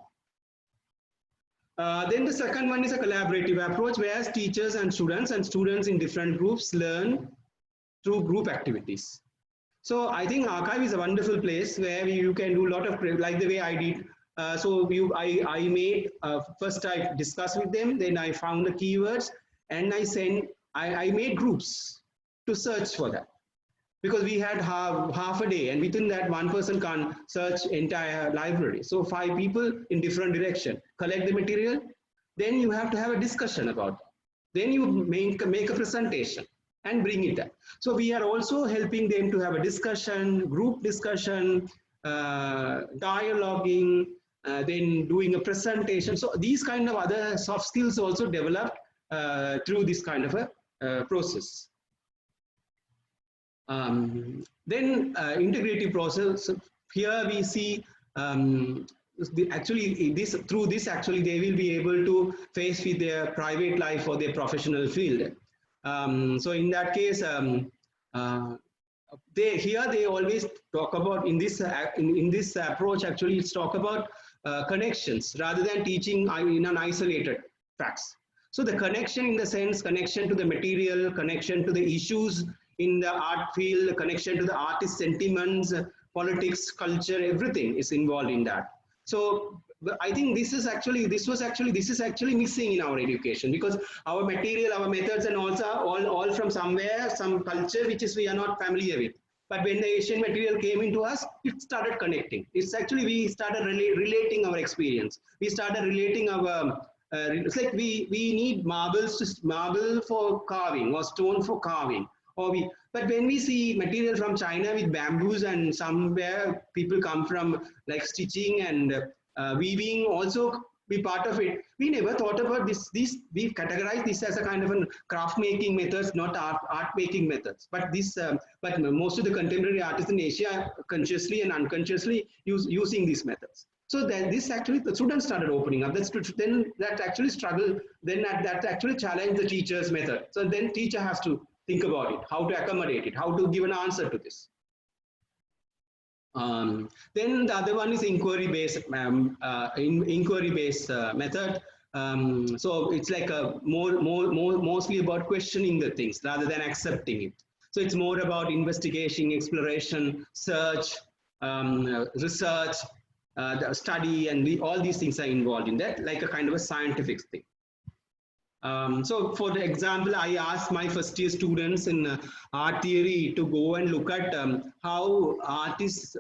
Then the second one is a collaborative approach, whereas teachers and students in different groups learn through group activities. So I think archive is a wonderful place where you can do a lot of, like the way I did. I made, first I discussed with them, then I found the keywords, and I made groups to search for that. Because we had half a day, and within that, one person can't search entire library. So 5 people in different direction collect the material. Then you have to have a discussion about that. Then you make a presentation and bring it up. So we are also helping them to have a discussion, group discussion, dialoguing, then doing a presentation. So these kind of other soft skills also developed through this kind of a process. Then integrative process. Here we see actually through this actually they will be able to face with their private life or their professional field. So in that case, they always talk about in this approach actually it's talk about connections rather than teaching in an isolated facts. So the connection in the sense, connection to the material, connection to the issues in the art field, connection to the artist sentiments, politics, culture, everything is involved in that. So I think this is actually missing in our education, because our material, our methods, and also all from somewhere, some culture which is we are not familiar with. But when the Asian material came into us, it started connecting. It's actually we started relating our experience. We started relating our it's like we need marble for carving or stone for carving, but when we see material from China with bamboos, and somewhere people come from like stitching and weaving also be part of it. We never thought about this. We categorize this as a kind of a craft making methods, not art making methods. But but most of the contemporary artists in Asia consciously and unconsciously using these methods. So that this actually the students started opening up. Then that actually struggle. Then that actually challenged the teacher's method. So then teacher has to think about it, how to accommodate it, how to give an answer to this. Then the other one is inquiry-based method. So it's like a mostly about questioning the things rather than accepting it. So it's more about investigation, exploration, search, research, the study, and all these things are involved in that, like a kind of a scientific thing. So for the example, I asked my first year students in art theory to go and look at how artists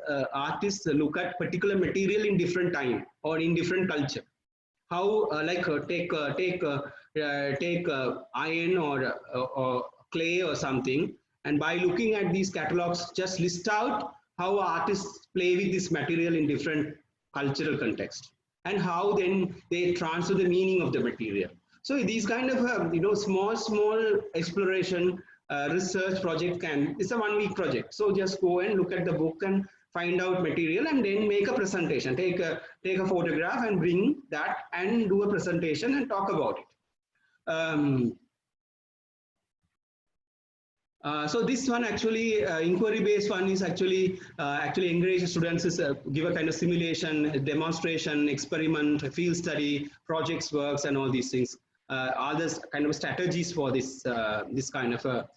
look at particular material in different time or in different culture. How take iron or clay or something, and by looking at these catalogs, just list out how artists play with this material in different cultural context, and how then they transfer the meaning of the material. So these kind of small exploration research project it's a 1 week project. So just go and look at the book and find out material, and then make a presentation. Take a photograph and bring that and do a presentation and talk about it. So this one actually inquiry-based one is actually encourage students to give a kind of simulation, demonstration, experiment, field study, projects, works, and all these things. Others kind of strategies for this this kind of a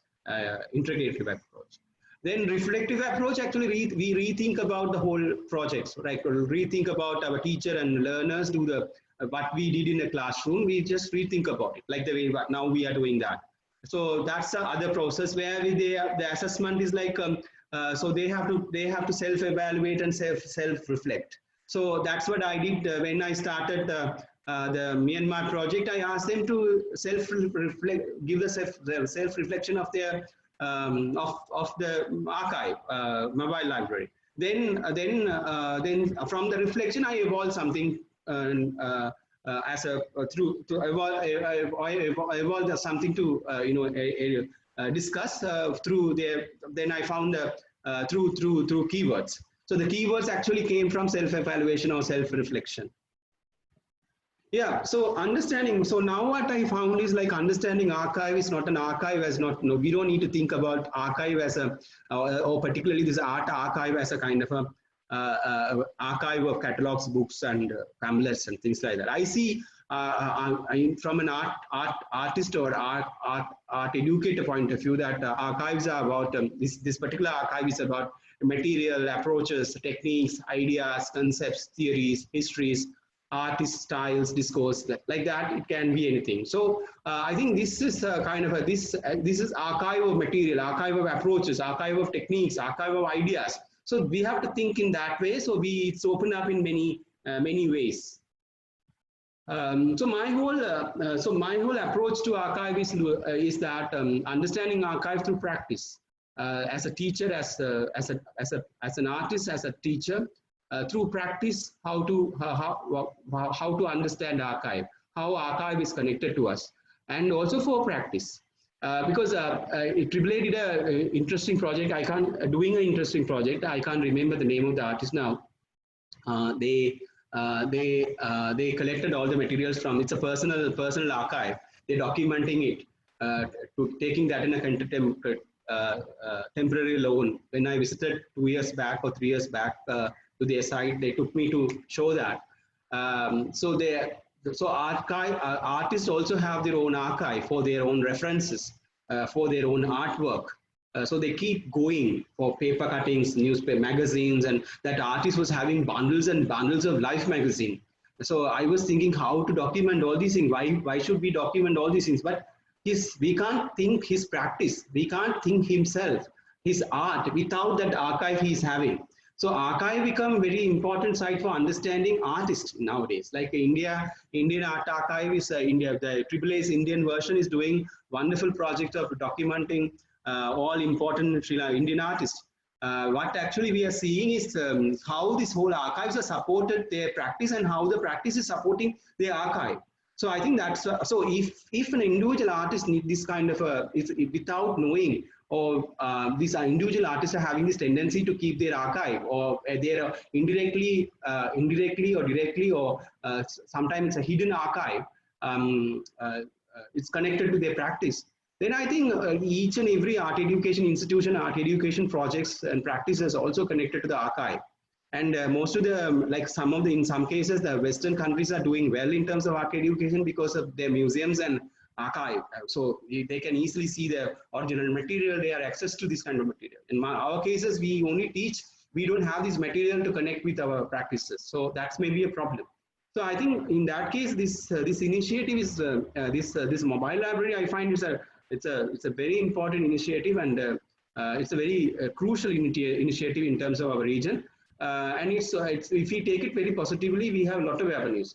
integrative approach. Then reflective approach, actually we rethink about the whole project, right? Rethink about our teacher and learners do the what we did in the classroom. We just rethink about it, like the way now we are doing that. So that's the other process where the assessment is like so they have to self-evaluate and self-reflect. So that's what I did when I started the Myanmar project. I asked them to self-reflect, give the self-reflection of their of the archive, mobile library. Then from the reflection, I evolved something as a through to evolve something to discuss through their. Then I found through keywords. So the keywords actually came from self-evaluation or self-reflection. Yeah, so understanding. So now what I found is like understanding archive is not an archive as not. No, we don't need to think about archive as a or particularly this art archive as a kind of a archive of catalogs, books, and pamphlets and things like that. I see from an artist or art educator point of view that archives are about this particular archive is about material, approaches, techniques, ideas, concepts, theories, histories, artist styles, discourse, like that. It can be anything. So I think this is kind of this is archive of material, archive of approaches, archive of techniques, archive of ideas. So we have to think in that way. So it's open up in many ways. So my whole approach to archive is that understanding archive through practice. As a teacher, as an artist, as a teacher, through practice, how to understand archive, how archive is connected to us, and also for practice. Because AAA did an interesting project. Doing an interesting project. I can't remember the name of the artist now. They collected all the materials from. It's a personal archive. They're documenting it, taking that in a temporary loan. When I visited 2 years back or 3 years back to their site, they took me to show that. So artists also have their own archive for their own references, for their own artwork. So they keep going for paper cuttings, newspaper magazines, and that artist was having bundles and bundles of Life magazine. So I was thinking how to document all these things. Why should we document all these things? But we can't think his practice, we can't think himself, his art without that archive he's having. So archive become very important site for understanding artists nowadays. Like Indian Art Archive is India. The AAA's Indian version is doing wonderful project of documenting all important Indian artists. What actually we are seeing is how this whole archives are supported their practice and how the practice is supporting their archive. So I think that's so. If an individual artist need this kind of without knowing, or these individual artists are having this tendency to keep their archive, or they're indirectly or directly, or sometimes it's a hidden archive. It's connected to their practice. Then I think each and every art education institution, art education projects and practices also connected to the archive. And most of the, like in some cases, the Western countries are doing well in terms of art education because of their museums and archive. So they can easily see the original material, they have access to this kind of material. In our cases, we only teach, we don't have this material to connect with our practices. So that's maybe a problem. So I think in that case, this initiative is, this mobile library, I find it's a very important initiative, and it's a very crucial initiative in terms of our region. And it's if we take it very positively, we have a lot of avenues.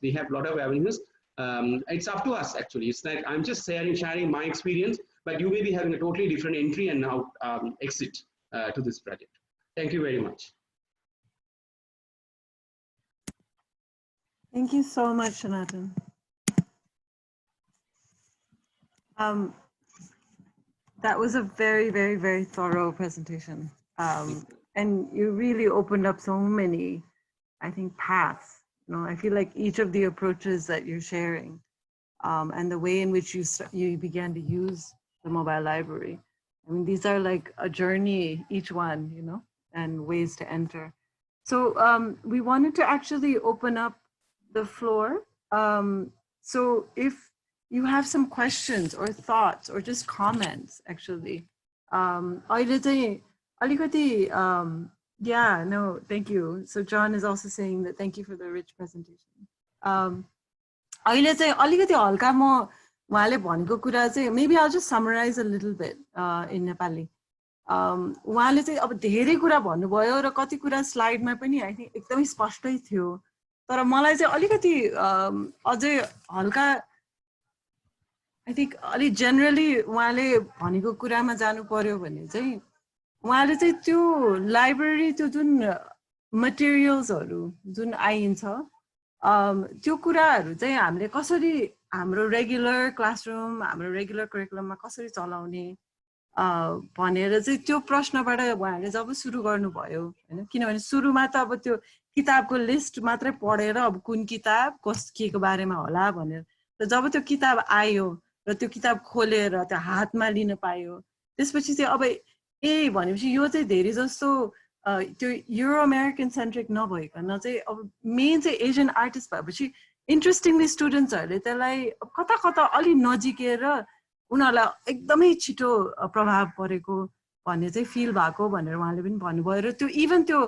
It's up to us actually. It's like I'm just sharing my experience, but you may be having a totally different entry and now exit to this project. Thank you very much. Thank you so much, Shanatan. That was a very, very, very thorough presentation. And you really opened up so many, I think, paths. You know, I feel like each of the approaches that you're sharing and the way in which you began to use the mobile library. I mean, these are like a journey, each one, you know, and ways to enter. So we wanted to actually open up the floor. So if you have some questions or thoughts or just comments, actually, yeah, no, thank you. So John is also saying that thank you for the rich presentation. Maybe I'll just summarize a little bit in Nepali. उहाँले चाहिँ अब धेरै कुरा भन्नुभयो र कति कुरा स्लाइडमा पनि I think एकदमै स्पष्टै थियो, तर मलाई चाहिँ अलिकति अझै हल्का आई थिंक अलि जेनरली उहाँले भनेको कुरामा जानु पर्यो भने चाहिँ उहाँले चाहिँ त्यो लाइब्रेरी त्यो जुन मटेरियल्सहरु जुन आइन्छ त्यो कुराहरु चाहिँ हामीले कसरी हाम्रो रेगुलर क्लासरुम हाम्रो रेगुलर करिकुलममा कसरी चलाउने भनेर चाहिँ त्यो प्रश्नबाट उहाँले जब सुरु गर्नुभयो हैन, किनभने सुरुमा त अब त्यो किताबको लिस्ट मात्रै पढेर अब कुन किताब केको बारेमा होला भनेर, र जब त्यो किताब आयो र त्यो किताब खोलेर त्यो हातमा लिन पायो त्यसपछि चाहिँ अब भनेपछि यो चाहिँ धेरै जस्तो त्यो युरो अमेरिकन सेन्ट्रिक नभइकन चाहिँ अब मेन चाहिँ एजियन आर्टिस्ट भएपछि इन्ट्रेस्टिङली स्टुडेन्ट्सहरुले त्यसलाई कता कता अलि नजिकेर उनीहरुलाई एकदमै छिटो प्रभाव परेको भन्ने चाहिँ फिल भएको भनेर उहाँले पनि भन्नुभयो। र त्यो इभन त्यो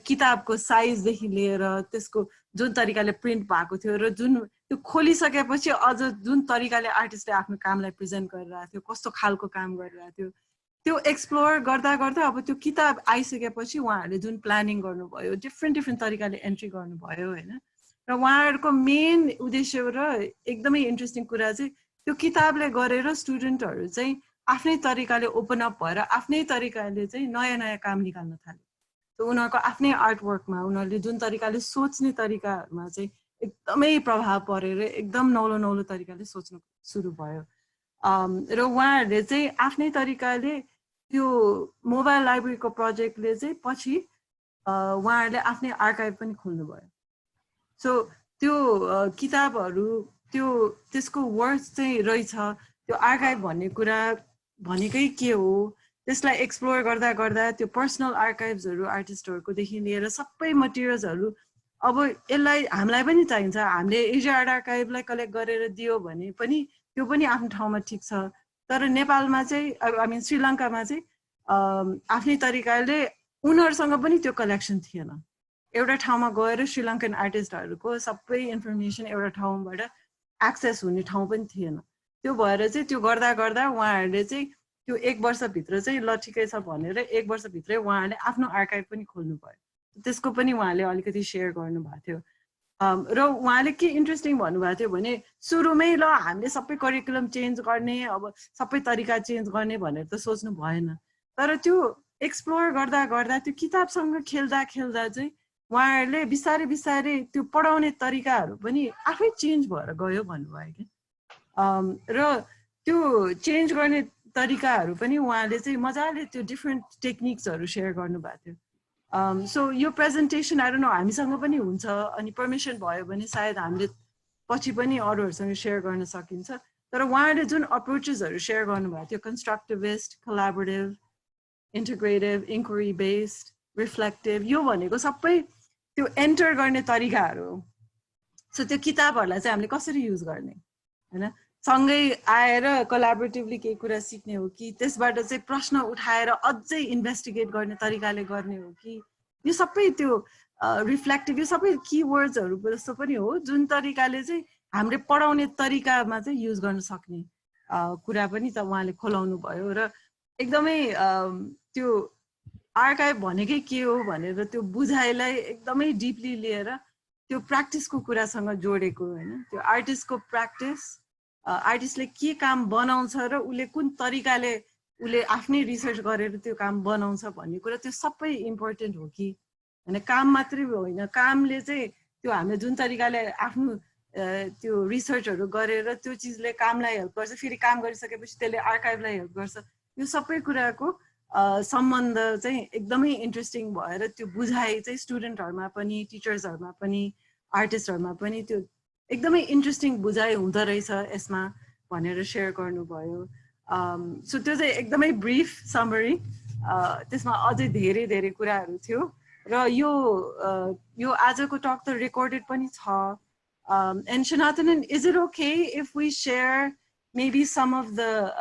किताबको साइज देखि लिएर त्यसको जुन तरिकाले प्रिन्ट भएको थियो र जुन त्यो खोलिसकेपछि अझ जुन तरिकाले आर्टिस्टले आफ्नो कामलाई प्रेजेन्ट गरिरहेको थियो, कस्तो खालको काम गरिरहेको थियो, त्यो एक्सप्लोर गर्दा गर्दा अब त्यो किताब आइसकेपछि उहाँहरूले जुन प्लानिङ गर्नुभयो, डिफ्रेन्ट तरिकाले एन्ट्री गर्नुभयो हैन, र उहाँहरूको मेन उद्देश्य र एकदमै इन्ट्रेस्टिङ कुरा चाहिँ त्यो किताबले गरेर स्टुडेन्टहरु चाहिँ आफ्नै तरिकाले ओपन अप भएर आफ्नै तरिकाले चाहिँ नयाँ नयाँ काम निकाल्न थाले। तो उनीहरुको आफ्नै आर्ट वर्कमा उनीहरुले जुन तरिकाले सोच्ने तरिकामा चाहिँ एकदमै प्रभाव परेर एकदम नौलो नौलो तरिकाले सोच्न सुरु भयो। र उहाँहरूले चाहिँ आफ्नै तरिकाले त्यो मोबाइल लाइब्रेरीको प्रोजेक्टले चाहिँ पछि उहाँहरूले आफ्नै आर्काइभ पनि खोल्नु भयो। सो त्यो किताबहरु त्यो त्यसको वर्थ चाहिँ रहेछ, त्यो आर्काइभ भन्ने कुरा भनेकै के हो त्यसलाई एक्सप्लोर गर्दा गर्दा त्यो पर्सनल आर्काइभ्सहरु आर्टिस्टहरुको देखि लिएर सबै मटेरियल्सहरु अब यसलाई हामीलाई पनि चाहिन्छ, हामीले एसिया आर्ट आर्काइभलाई कलेक्ट गरेर दियो भने पनि त्यो पनि आफ्नो ठाउँमा ठिक छ। तर नेपालमा चाहिँ आई मिन श्रीलङ्कामा चाहिँ आफ्नै तरिकाले उनीहरूसँग पनि त्यो कलेक्सन थिएन। एउटा ठाउँमा गएर श्रीलङ्कन आर्टिस्टहरूको सबै इन्फर्मेसन एउटा ठाउँबाट एक्सेस हुने ठाउँ पनि थिएन। त्यो भएर चाहिँ त्यो गर्दा गर्दा उहाँहरूले चाहिँ त्यो 1 वर्षभित्र चाहिँ ल ठिकै छ भनेर 1 वर्षभित्रै उहाँहरूले आफ्नो आर्काइभ पनि खोल्नु भयो। त्यसको पनि उहाँले अलिकति सेयर गर्नुभएको थियो। र उहाँले के इन्ट्रेस्टिङ भन्नुभएको थियो भने सुरुमै ल हामीले सबै करिकुलम चेन्ज गर्ने, अब सबै तरिका चेन्ज गर्ने भनेर त सोच्नु भएन। तर त्यो एक्सप्लोर गर्दा गर्दा त्यो किताबसँग खेल्दा खेल्दा चाहिँ उहाँहरूले बिस्तारै बिस्तारै त्यो पढाउने तरिकाहरू पनि आफै चेन्ज भएर गयो भन्नुभयो कि। र त्यो चेन्ज गर्ने तरिकाहरू पनि उहाँले चाहिँ मजाले त्यो डिफ्रेन्ट टेक्निक्सहरू सेयर गर्नुभएको थियो। सो यो प्रेजेन्टेसन आई डोन्ट नो हामीसँग पनि हुन्छ, अनि पर्मिसन भयो भने सायद हामीले पछि पनि अरूहरूसँग सेयर गर्न सकिन्छ। तर उहाँहरूले जुन अप्रोचेसहरू सेयर गर्नुभएको थियो, constructivist, collaborative, integrative, inquiry based, reflective, यो भनेको सबै त्यो एन्टर गर्ने तरिकाहरू हो। सो त्यो किताबहरूलाई चाहिँ हामीले कसरी युज गर्ने हैन, सँगै आएर कोलाबोरेटिभली केही कुरा सिक्ने हो कि त्यसबाट चाहिँ प्रश्न उठाएर अझै इन्भेस्टिगेट गर्ने तरिकाले गर्ने हो कि, यो सबै त्यो रिफ्लेक्टिभ, यो सबै किवर्ड्सहरू जस्तो पनि हो जुन तरिकाले चाहिँ हामीले पढाउने तरिकामा चाहिँ युज गर्न सक्ने कुरा पनि त उहाँले खोलाउनु भयो। र एकदमै त्यो आर्काइभ भनेकै के हो भनेर त्यो बुझाइलाई एकदमै डिपली लिएर त्यो प्र्याक्टिसको कुरासँग जोडेको हैन। त्यो आर्टिस्टको प्र्याक्टिस, आर्टिस्टले के काम बनाउँछ र उसले कुन तरिकाले उसले आफ्नै रिसर्च गरेर त्यो काम बनाउँछ भन्ने कुरा त्यो सबै इम्पोर्टेन्ट हो कि हैन। काम मात्रै होइन, कामले चाहिँ त्यो हामीले जुन तरिकाले आफ्नो त्यो रिसर्चहरू गरेर त्यो चिजले कामलाई हेल्प गर्छ, फेरि काम गरिसकेपछि त्यसले आर्काइभलाई हेल्प गर्छ, यो सबै कुराको सम्बन्ध चाहिँ एकदमै इन्ट्रेस्टिङ भएर त्यो बुझाइ चाहिँ स्टुडेन्टहरूमा पनि, टिचर्सहरूमा पनि, आर्टिस्टहरूमा पनि त्यो एकदमै इन्ट्रेस्टिङ बुझाइ हुँदो रहेछ यसमा भनेर सेयर गर्नुभयो। सो त्यो चाहिँ एकदमै ब्रिफ समरी, त्यसमा अझै धेरै धेरै कुराहरू थियो। र यो आजको टक त रेकर्डेड पनि छ। And Shanatanan, is it okay if we share maybe some of the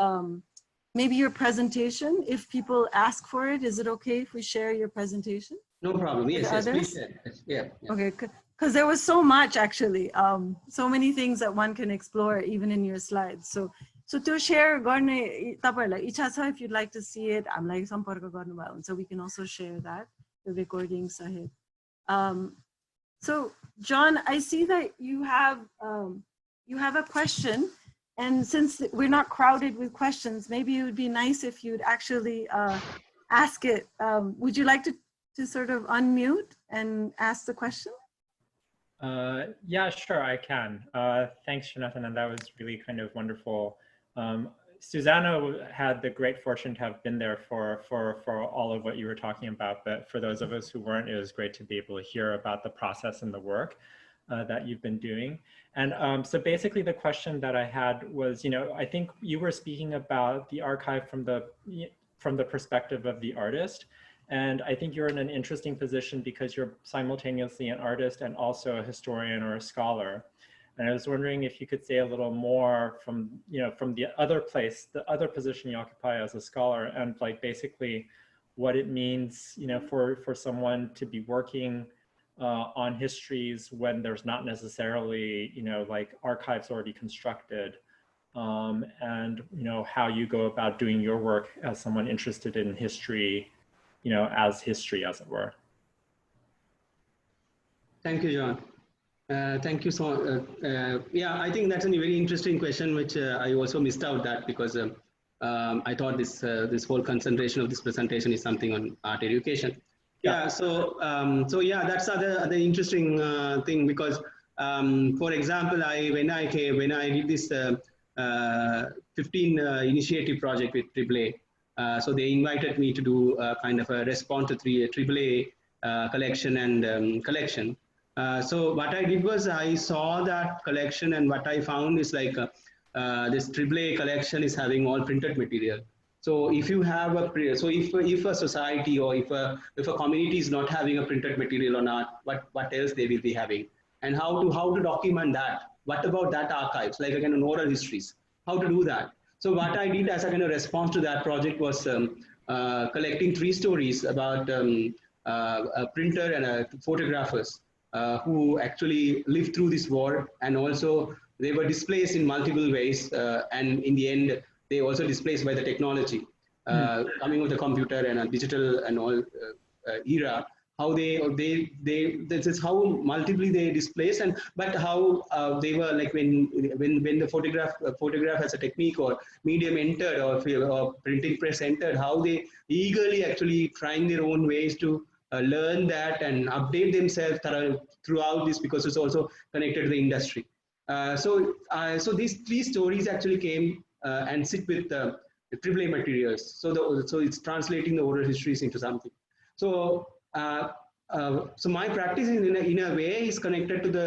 maybe your presentation, if people ask for it? Is it okay if we share your presentation? No problem. Yes, yes, please share. Yeah. Okay, because there was so much actually, so many things that one can explore even in your slides. So to share गर्ने तपाईहरुलाई इच्छा छ, if you'd like to see it, हामीलाई सम्पर्क गर्नुभयो हुन्छ, we can also share that, the recordings ahead. So John, I see that you have a question, and since we're not crowded with questions, maybe it would be nice if you'd actually ask it. Would you like to sort of unmute and ask the question? Yeah, sure, I can. Thanks, Jonathan, and that was really kind of wonderful. Susanna had the great fortune to have been there for all of what you were talking about, but for those of us who weren't, it was great to be able to hear about the process and the work that you've been doing. And so basically the question that I had was, you know, I think you were speaking about the archive from the perspective of the artist. And I think you're in an interesting position because you're simultaneously an artist and also a historian or a scholar. And I was wondering if you could say a little more from, you know, from the other place, the other position you occupy as a scholar, and like basically what it means, you know, for someone to be working on histories when there's not necessarily, you know, like archives already constructed, and, you know, how you go about doing your work as someone interested in history, you know, as history, as it were. Thank you, John. Thank you so much. Yeah, I think that's a very interesting question, which I also missed out that because I thought this whole concentration of this presentation is something on art education. Yeah, so yeah, that's other interesting thing because, for example, when I did this 15 initiative project with AAA, so they invited me to do kind of a response to AAA collection and collection. So what I did was I saw that collection, and what I found is like this AAA collection is having all printed material. So if you have so if a society or if a community is not having a printed material or not, what else they will be having, and how to document that? What about that archives, like again oral histories? How to do that? So what I did as a kind of response to that project was collecting 3 stories about a printer and photographers who actually lived through this war, and also they were displaced in multiple ways, and in the end they also displaced by the technology coming with the computer and a digital and all era. How they this is how multiply they displaced, and but how they were like when the photograph as a technique or medium entered, or printing press entered, how they eagerly actually trying their own ways to learn that and update themselves throughout this, because it's also connected to the industry. So these 3 stories actually came and sit with the AAA materials. So it's translating the oral histories into something. So so my practice in a way is connected to the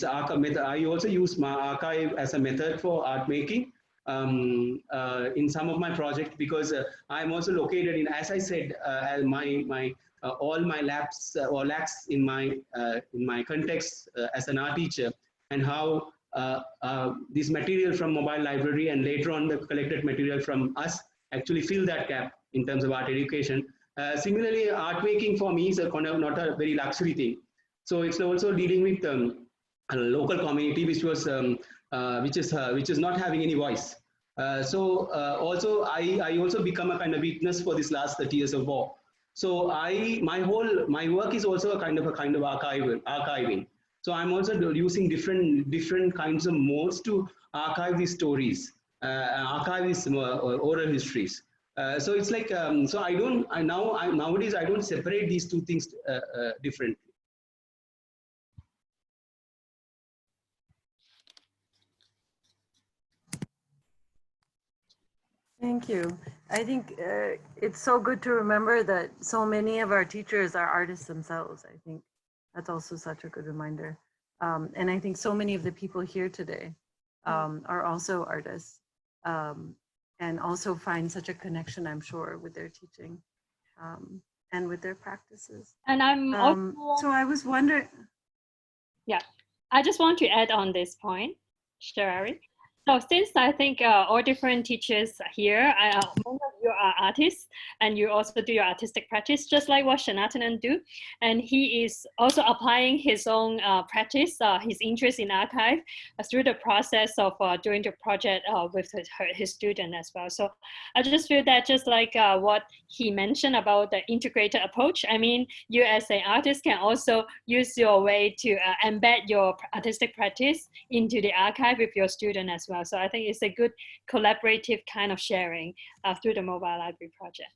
archive method. I also use my archive as a method for art making in some of my projects, because I'm also located in, as I said, my all my labs or lacks in my context as an art teacher, and how this material from mobile library and later on the collected material from us actually fill that gap in terms of art education. Similarly, art making for me is a kind of not a very luxury thing. So it's also dealing with a local community which is not having any voice. Also I also become a kind of witness for this last 30 years of war. So my work is also a kind of archiving. So I'm also using different kinds of modes to archive these stories, archive these oral histories. So it's like so nowadays I don't separate these 2 things differently. Thank you. I think it's so good to remember that so many of our teachers are artists themselves. I think that's also such a good reminder. And I think so many of the people here today are also artists, and also find such a connection, I'm sure, with their teaching and with their practices. And I'm also, so I was wondering. Yeah, I just want to add on this point, Sherry. So since I think all different teachers here, most of you are artists, and you also do your artistic practice, just like what Shanatanan do. And he is also applying his own practice, his interest in archive through the process of doing the project with his student as well. So I just feel that just like what he mentioned about the integrated approach, I mean, you as an artist can also use your way to embed your artistic practice into the archive with your student as well. So I think it's a good collaborative kind of sharing through the mobile library project.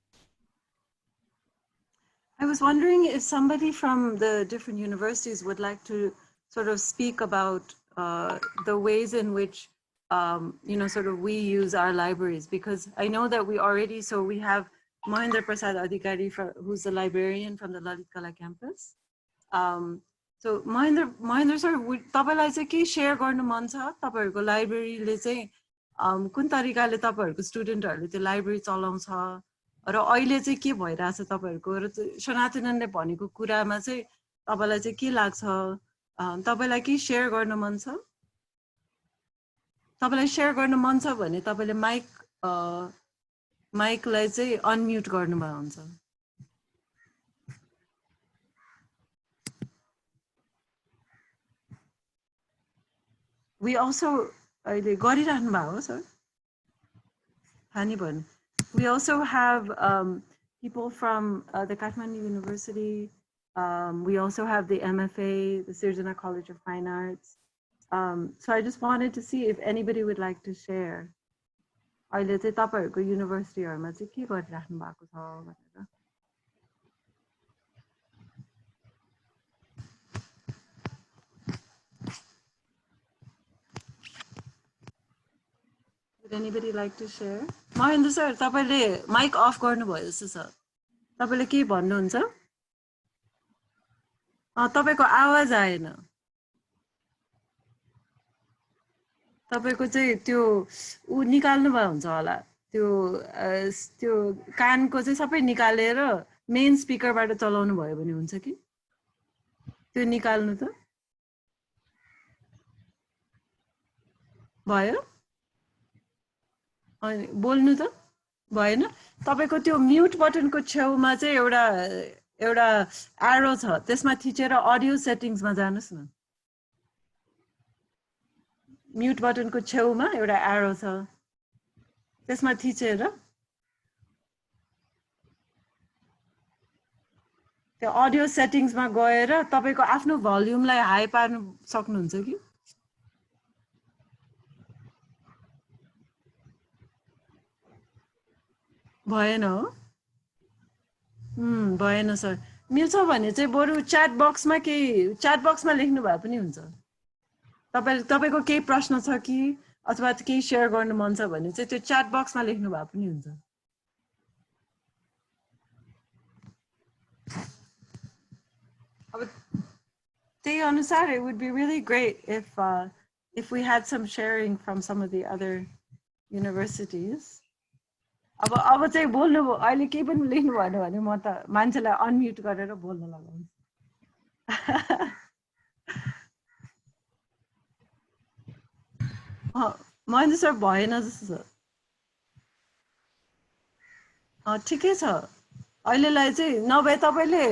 I was wondering if somebody from the different universities would like to sort of speak about the ways in which, sort of we use our libraries, because I know that we have Mahendra Prasad Adhikari, who's the librarian from the Lalit Kala campus. So Mahendra sir, तपाईलाई चाहिँ के share गर्नु मन छ? तपाईहरुको लाइब्रेरीले चाहिँ कुन तरिकाले तपाईहरुको स्टुडेन्टहरुले त्यो लाइब्रेरी चलाउँछ र अहिले चाहिँ के भइराछ तपाईहरुको र सनातनले भनेको कुरामा चाहिँ तपाईलाई चाहिँ के लाग्छ? तपाईलाई के शेयर गर्न मन छ? तपाईलाई शेयर गर्न मन छ भने तपाईले माइकलाई चाहिँ अनम्युट गर्नुभयो हुन्छ. We also we also have people from the Kathmandu University. We also have the MFA, the Sirzana College of Fine Arts. So I just wanted to see if anybody would like to share. अहिले चाहिँ तपाईहरुको युनिभर्सिटीहरुमा चाहिँ के गरिराख्नु भएको छ भनेर. Would anybody like to share? Mahendra sir, तपाईले mic off गर्नुभयो जस्तो छ. तपाईले के भन्नुहुन्छ? तपाईको आवाज आएन. तपाईको चाहिँ त्यो निकाल्नु भयो हुन्छ होला. त्यो कानको चाहिँ सबै निकालेर मेन स्पिकरबाट चलाउनु भयो भने हुन्छ कि त्यो निकाल्नु त भयो अनि बोल्नु त भएन तपाईको त्यो म्युट बटनको छेउमा चाहिँ एउटा एरो छ त्यसमा थिचेर अडियो सेटिङ्समा जानुस् न म्युट बटनको छेउमा एउटा एरो छ त्यसमा थिचेर त्यो अडियो सेटिङ्समा गएर तपाईको आफ्नो भोल्युमलाई हाई पार्न सक्नुहुन्छ कि भएन हो भएन सर मिल्छ भने चाहिँ बरु च्याट बक्समा लेख्नु भए पनि हुन्छ तपाईको केही प्रश्न छ कि अथवा केही शेयर गर्नु मन छ भने चाहिँ त्यो च्याट बक्समा लेख्नु भए पनि हुन्छ अब त्यही अनुसार it would be really great if we had some sharing from some of the other universities अब चाहिँ बोल्नु अहिले केही पनि लेख्नु भएन भने म त मान्छेलाई अनम्युट गरेर बोल्न लगाउँछु महेन्द्र सर भएन जस्तो छ ठिकै छ अहिलेलाई चाहिँ नभए तपाईले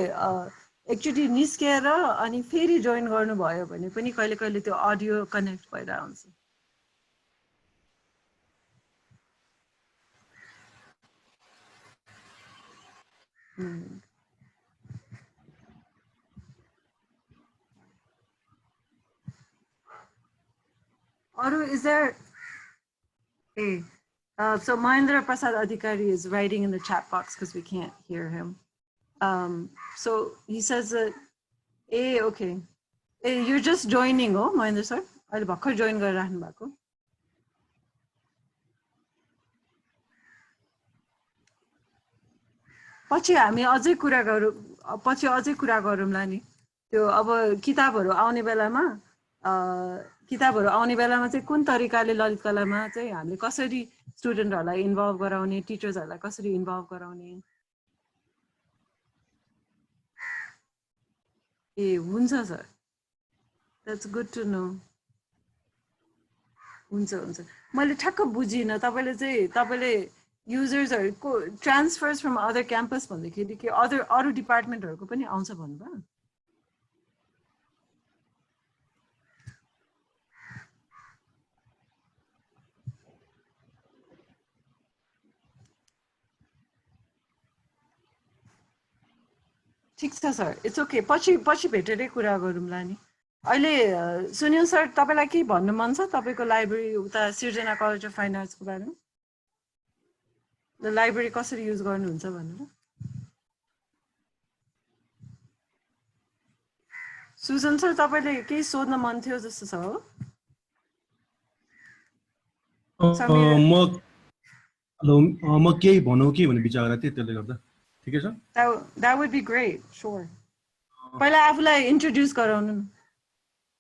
एकचोटि निस्केर अनि फेरि जोइन गर्नुभयो भने पनि कहिले कहिले त्यो अडियो कनेक्ट भएर आउँछ Aru, is there? Hey, so Mahendra Prasad Adhikari is writing in the chat box because we can't hear him. So he says that, hey, okay. Hey, you're just joining, oh, Mahendra sir? I'll bhakar join garahnu bhako. पछि हामी अझै कुरा गरौँला नि त्यो अब किताबहरु आउने बेलामा चाहिँ कुन तरिकाले ललित कलामा चाहिँ हामीले कसरी स्टुडेन्टहरुलाई इन्भल्भ गराउने टिचर्सहरुलाई कसरी इन्भल्भ गराउने ए हुन्छ sir that's good to know हुन्छ मैले ठ्याक्क बुझिन तपाईले युजर्सहरुको ट्रान्सफर्स फ्रम अदर क्याम्पस भन्दाखेरि के अरु डिपार्टमेन्टहरुको पनि आउँछ भन्नुभयो ठीक छ सर इट्स ओके पछि भेटेरै कुरा गरौँला नि अहिले सुनिल सर तपाईलाई के भन्नु मन छ तपाईको लाइब्रेरी उता सिर्जना कलेज अफ फाइन आर्ट्सको बारेमा द लाइब्रेरी कसरी युज गर्नुहुन्छ भनेर सुजन सर तपाईले केही सोध्न मन थियो जस्तो छ हो म केही भनौँ कि भन्ने विचार गरेको थिएँ त्यसले गर्दा ठिकै छ that would be great sure पहिला आफुलाई इन्ट्रोड्युस गराउनु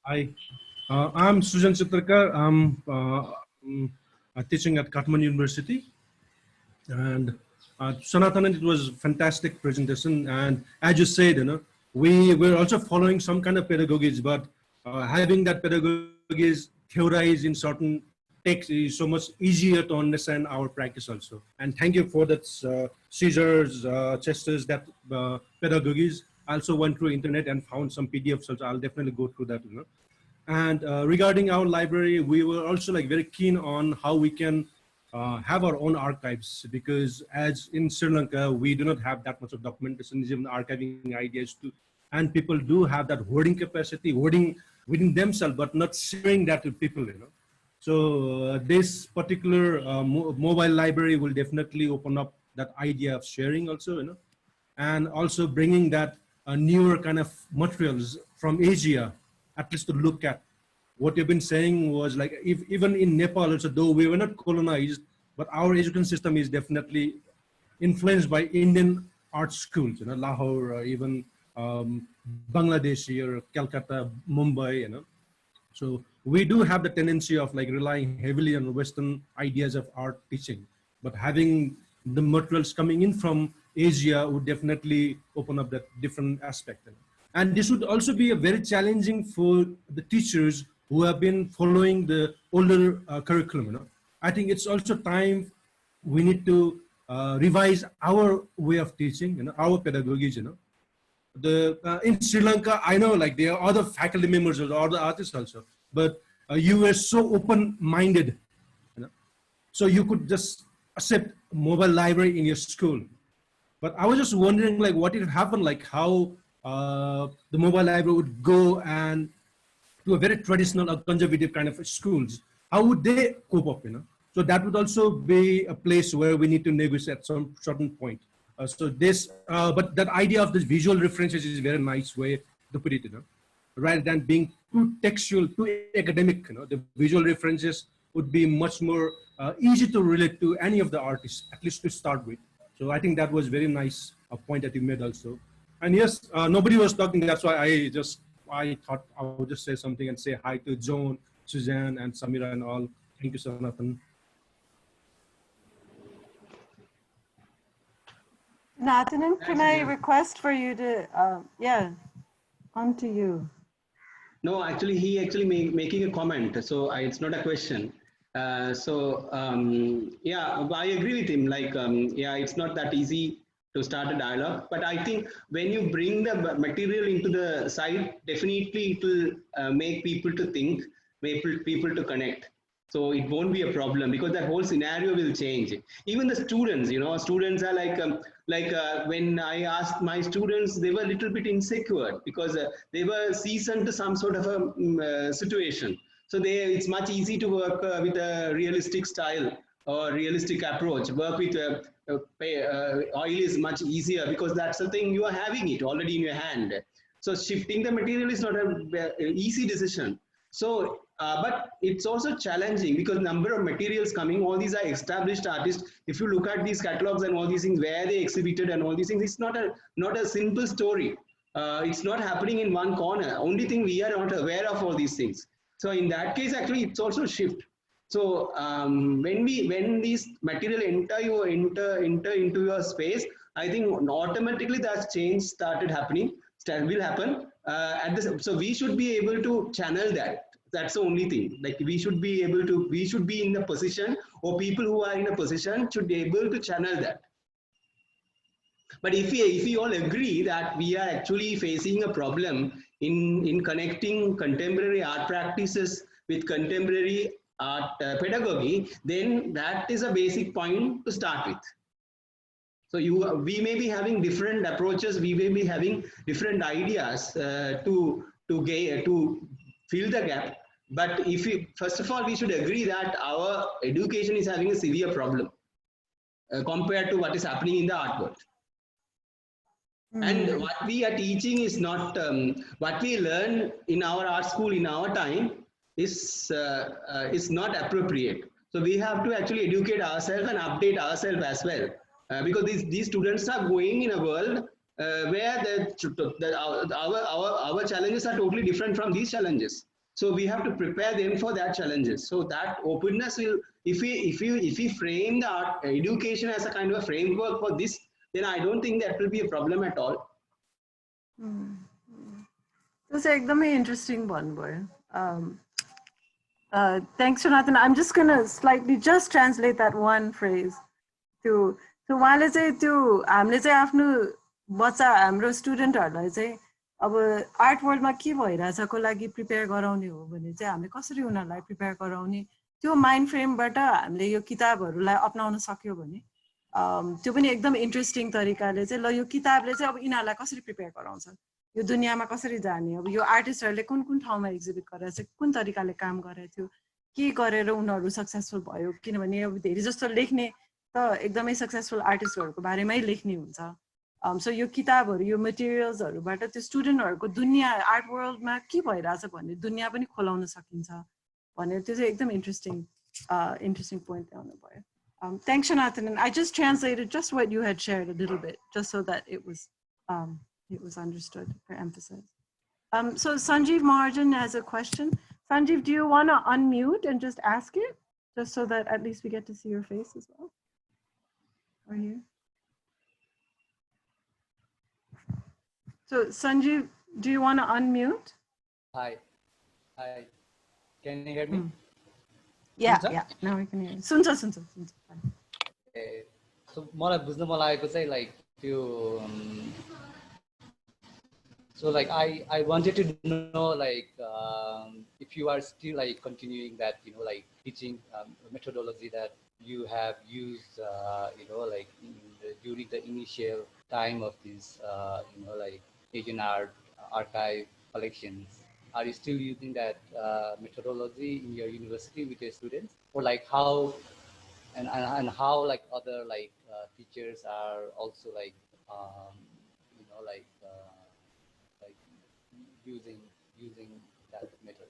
Hi, I'm Sujan Chitrkar. I'm teaching at Kathmandu University. And Sanatan, it was a fantastic presentation. And as you said, we were also following some kind of pedagogies, but having that pedagogies theorized in certain texts is so much easier to understand our practice also. And thank you for that Caesars, Chester's, that pedagogies. I also went through internet and found some PDFs, so I'll definitely go through that. And regarding our library, we were also like very keen on how we can have our own archives, because as in Sri Lanka, we do not have that much of documentation, even archiving ideas too. And people do have that hoarding capacity, hoarding within themselves, but not sharing that with people, So this particular mobile library will definitely open up that idea of sharing also, and also bringing that newer kind of materials from Asia, at least to look at. What you've been saying was like, even in Nepal also, though we were not colonized, but our education system is definitely influenced by Indian art schools, Lahore, or even Bangladeshi or Calcutta, Mumbai, So we do have the tendency of like relying heavily on Western ideas of art teaching. but having the materials coming in from Asia would definitely open up that different aspect. And this would also be a very challenging for the teachers who have been following the older curriculum. I think it's also time we need to revise our way of teaching, our pedagogies. In Sri Lanka, I know like there are other faculty members or other artists also, but you were so open-minded, so you could just accept mobile library in your school. But I was just wondering, like, what would happen, like how the mobile library would go and to a very traditional or conservative kind of schools. How would they cope up, So that would also be a place where we need to negotiate at some certain point. But that idea of the visual references is a very nice way to put it, rather than being too textual, too academic, the visual references would be much more easy to relate to any of the artists, at least to start with. So I think that was very nice point that you made also. And yes, nobody was talking, that's why I thought I would just say something and say hi to Joan, Suzanne, and Samira and all. Thank you, Sanatan. Nathanan, can I request for you to, on to you. No, actually, he actually making a comment, so it's not a question. Yeah, I agree with him. Like, yeah, it's not that easy to start a dialogue, but I think when you bring the material into the site, definitely it will make people to think, make people to connect. So it won't be a problem because that whole scenario will change. Even the students, students are like when I asked my students, they were a little bit insecure because they were seasoned to some sort of a situation. So it's much easy to work with a realistic style or realistic approach. Work with oil is much easier because that's something you are having it already in your hand. So shifting the material is not an easy decision. So, but it's also challenging because number of materials coming, all these are established artists. If you look at these catalogs and all these things, where they exhibited and all these things, it's not a simple story. It's not happening in one corner. Only thing we are not aware of all these things. So in that case, actually, it's also a shift. So when these material enter into your space, I think automatically that change started happening. Will happen. So we should be able to channel that. That's the only thing. Like we should be in a position, or people who are in a position should be able to channel that. But if we all agree that we are actually facing a problem in connecting contemporary art practices with contemporary art pedagogy, then that is a basic point to start with. So we may be having different approaches, we may be having different ideas to fill the gap. But first of all, we should agree that our education is having a severe problem compared to what is happening in the art world. And what we are teaching is not what we learn in our art school in our time is not appropriate. So we have to actually educate ourselves and update ourselves as well. Because these students are going in a world where our challenges are totally different from these challenges. So we have to prepare them for that challenges. So that openness will, if we frame the art education as a kind of a framework for this, then I don't think that will be a problem at all. That's a very interesting one, boy. Thanks, Jonathan. I'm just gonna slightly just translate that one phrase to. So उहाँले चाहिँ त्यो हामीले चाहिँ आफ्नो बच्चा हाम्रो स्टुडेन्टहरूलाई चाहिँ अब आर्ट वर्ल्डमा के भइरहेछको लागि प्रिपेयर गराउने हो भने चाहिँ हामीले कसरी उनीहरूलाई प्रिपेयर गराउने त्यो माइन्ड फ्रेमबाट हामीले यो किताबहरूलाई अपनाउन सक्यो भने त्यो पनि एकदम इन्ट्रेस्टिङ तरिकाले चाहिँ ल यो किताबले चाहिँ अब यिनीहरूलाई कसरी प्रिपेयर गराउँछ यो दुनियाँमा कसरी जाने अब यो आर्टिस्टहरूले कुन कुन ठाउँमा एक्जिबिट गरेछ कुन तरिकाले काम गरेको थियो के गरेर उनीहरू सक्सेसफुल भयो किनभने अब धेरै जस्तो लेख्ने त एकदमै सक्सेसफुल आर्टिस्टहरूको बारेमै लेख्ने हुन्छ सो यो किताबहरू यो मटेरियल्सहरूबाट त्यो स्टुडेन्टहरूको दुनियाँ आर्ट वर्ल्डमा के भइरहेछ भन्ने दुनियाँ पनि खोलाउन सकिन्छ भनेर त्यो चाहिँ एकदम इन्ट्रेस्टिङ पोइन्ट ल्याउनु भयो Thanks, Jonathan. And I just translated just what you had shared a little bit, just so that it was understood or emphasized. So Sanjeev Mahajan has a question. Sanjeev, do you want to unmute and just ask it, just so that at least we get to see your face as well? Are you? So Sanjeev, do you want to unmute? Hi. Hi. Can you hear me? Yeah, yeah. Now we can hear you. Suncha. So मलाई बुझ्न मन लागेको चाहिँ like त्यो so like I wanted to know like if you are still like continuing that like teaching methodology that you have used like during the initial time of this like Asian art archive collections. Are you still using that methodology in your university with your students, or like how and how like other like teachers are also like like using that method?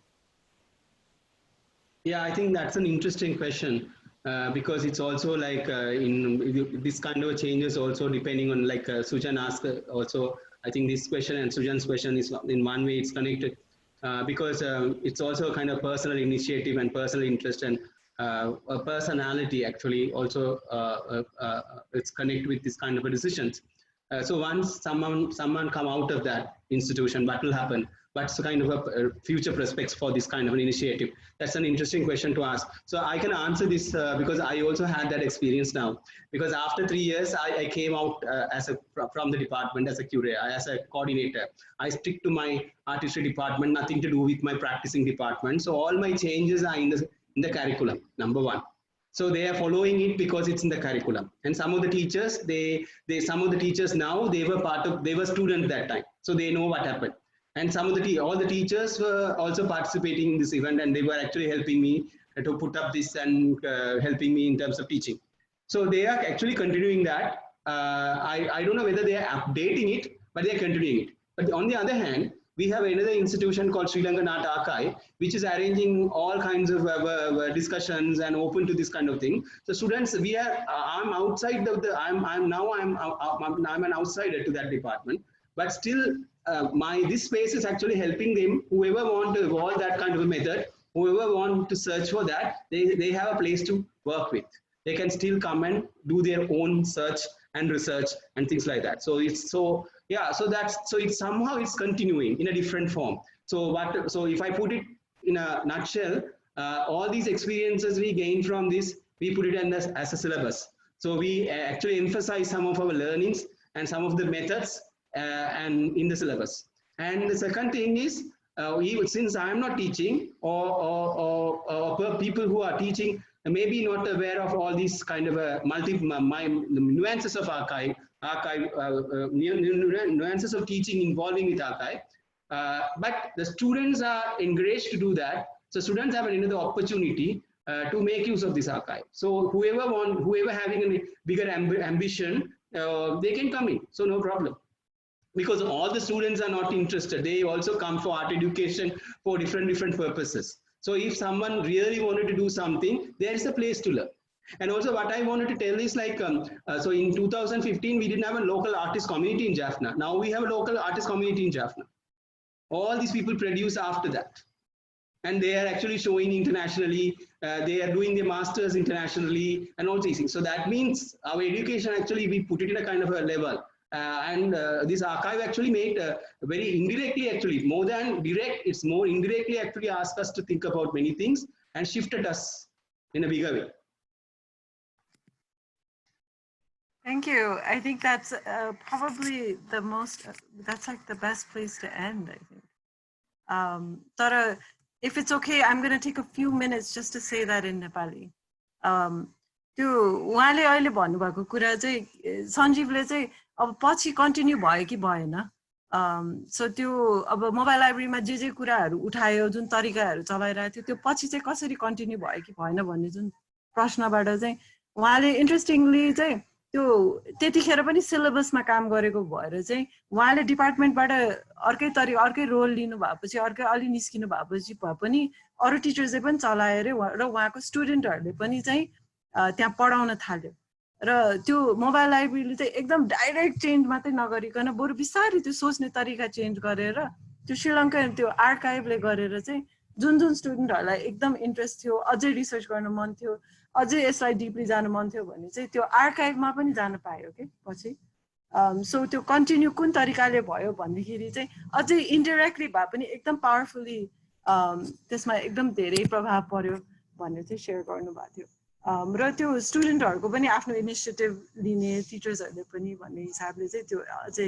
Yeah, I think that's an interesting question because it's also like in this kind of changes also depending on like Sujan asked also. I think this question and Sujan's question is in one way it's connected because it's also a kind of personal initiative and personal interest and a personality actually also it's connected with this kind of a decisions. So once someone come out of that institution, what will happen? What's the kind of a future prospects for this kind of an initiative? That's an interesting question to ask. So I can answer this because I also had that experience now. Because after 3 years, I came out from the department as a curator, as a coordinator. I stick to my artistry department, nothing to do with my practicing department. So all my changes are in the curriculum, number one. So they are following it because it's in the curriculum. And some of the teachers, some of the teachers now, they were students that time. So they know what happened. And some of all the teachers were also participating in this event and they were actually helping me to put up this and helping me in terms of teaching. So they are actually continuing that. I don't know whether they are updating it, but they are continuing it. But on the other hand, we have another institution called Sri Lankan Art Archive, which is arranging all kinds of discussions and open to this kind of thing. So students, I'm outside of I'm an outsider to that department, but still this space is actually helping them. Whoever want to evolve that kind of a method, whoever want to search for that, they have a place to work with. They can still come and do their own search and research and things like that. So it's so it's somehow it's continuing in a different form. So if I put it in a nutshell, all these experiences we gain from this, we put it as a syllabus. So we actually emphasize some of our learnings and some of the methods and in the syllabus. And the second thing is, since I am not teaching or people who are teaching maybe not aware of all these kind of nuances of nuances of teaching involving with archive, but the students are encouraged to do that. So students have another opportunity to make use of this archive. So whoever having a bigger ambition, they can come in. So no problem. Because all the students are not interested. They also come for art education for different purposes. So if someone really wanted to do something, there is a place to learn. And also what I wanted to tell is like, so in 2015, we didn't have a local artist community in Jaffna. Now we have a local artist community in Jaffna. All these people produce after that. And they are actually showing internationally. They are doing their masters internationally and all these things. So that means our education actually, we put it in a kind of a level. This archive actually made very indirectly, actually more than direct, it's more indirectly actually asked us to think about many things and shifted us in a bigger way. Thank you. I think that's probably the most, that's like the best place to end, I think. Tara, if it's okay, I'm going to take a few minutes just to say that in Nepali. त्यो उहाँले अहिले भन्नुभएको कुरा चाहिँ सञ्जीवले चाहिँ अब पछि continue भयो कि भएन सो त्यो अब मोबाइल लाइब्रेरीमा जे कुराहरू उठायो जुन तरिकाहरू चलाइरहेको थियो त्यो पछि चाहिँ कसरी कन्टिन्यू भयो कि भएन भन्ने जुन प्रश्नबाट चाहिँ उहाँले इन्ट्रेस्टिङली चाहिँ त्यो त्यतिखेर पनि सिलेबसमा काम गरेको भएर चाहिँ उहाँले डिपार्टमेन्टबाट अर्कै रोल लिनु भएपछि अर्कै अलि निस्किनु भएपछि भए पनि अरू टिचर्सले पनि चलाए रे र उहाँको स्टुडेन्टहरूले पनि चाहिँ त्यहाँ पढाउन थाल्यो र त्यो मोबाइल लाइब्रेरीले चाहिँ एकदम डाइरेक्ट चेन्ज मात्रै नगरिकन बरु बिस्तारै त्यो सोच्ने तरिका चेन्ज गरेर त्यो श्रीलङ्का त्यो आर्काइभले गरेर चाहिँ जुन स्टुडेन्टहरूलाई एकदम इन्ट्रेस्ट थियो अझै रिसर्च गर्न मन थियो अझै यसलाई डिपली जानु मन थियो भने चाहिँ त्यो आर्काइभमा पनि जान पायो कि पछि सो त्यो कन्टिन्यू कुन तरिकाले भयो भन्दाखेरि चाहिँ अझै इन्डाइरेक्टली भए पनि एकदम पावरफुली त्यसमा एकदम धेरै प्रभाव पर्यो भनेर चाहिँ सेयर गर्नुभएको थियो र त्यो स्टुडेन्टहरूको पनि आफ्नो इनिसिएटिभ लिने टिचर्सहरूले पनि भन्ने हिसाबले चाहिँ त्यो अझै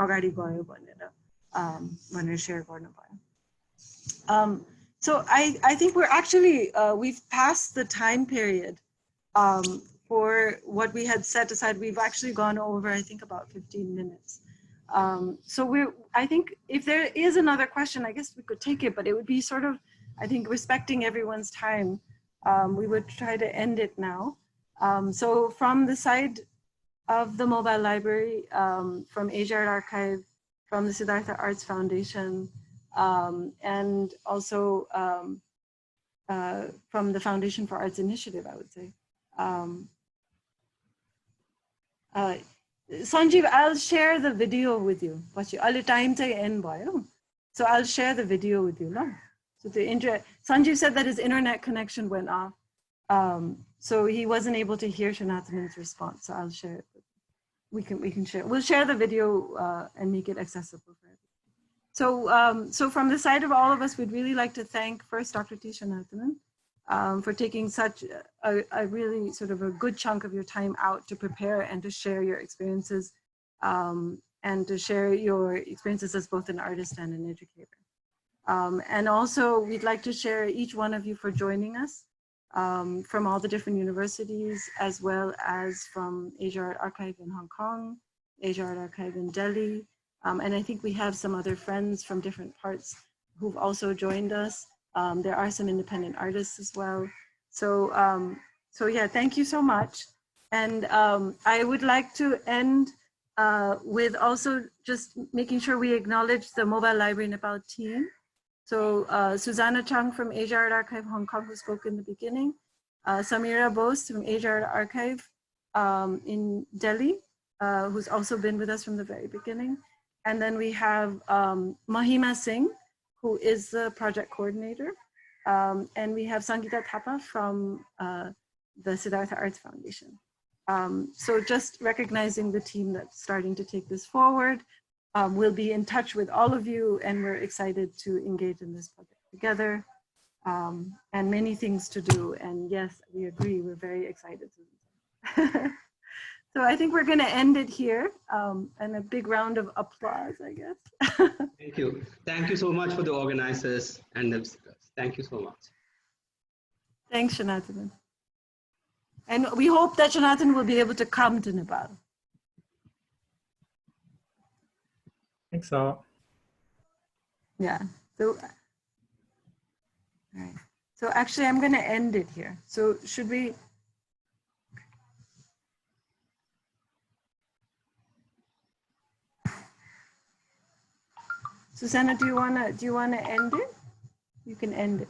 अगाडि गयो भनेर सेयर गर्नुभयो So I think we're actually, we've passed the time period for what we had set aside. We've actually gone over, I think, about 15 minutes. So I think if there is another question, I guess we could take it, but it would be sort of, I think, respecting everyone's time. We would try to end it now. So from the side of the mobile library, from Asia Art Archive, from the Siddhartha Arts Foundation, and also from the Foundation for Arts Initiative, I would say. Sanjeev, I'll share the video with you. All the time to end by, so I'll share the video with you. No? So Sanjeev said that his internet connection went off, so he wasn't able to hear Shanathan's response. So I'll share it. We can share. We'll share the video and make it accessible for everyone. So from the side of all of us, we'd really like to thank first Dr. T. Shanathanan for taking such a really sort of a good chunk of your time out to prepare and to share your experiences and to share your experiences as both an artist and an educator. And also we'd like to share each one of you for joining us from all the different universities, as well as from Asia Art Archive in Hong Kong, Asia Art Archive in Delhi, and I think we have some other friends from different parts who've also joined us. There are some independent artists as well. So yeah, thank you so much. And I would like to end with also just making sure we acknowledge the Mobile Library Nepal team. So Susanna Chung from Asia Art Archive Hong Kong, who spoke in the beginning. Samira Bose from Asia Art Archive in Delhi, who's also been with us from the very beginning. And then we have Mahima Singh, who is the project coordinator. And we have Sangeeta Thapa from the Siddhartha Arts Foundation. So just recognizing the team that's starting to take this forward. We'll be in touch with all of you, and we're excited to engage in this project together. And many things to do. And yes, we agree, we're very excited to do so. So I think we're going to end it here, and a big round of applause, I guess. Thank you. Thank you so much for the organizers and the speakers. Thank you so much. Thanks, Shanathan. And we hope that Shanathan will be able to come to Nepal. Thanks all. Yeah. So, all right. So actually, I'm going to end it here. So should we? Susanna, do you wanna end it? You can end it.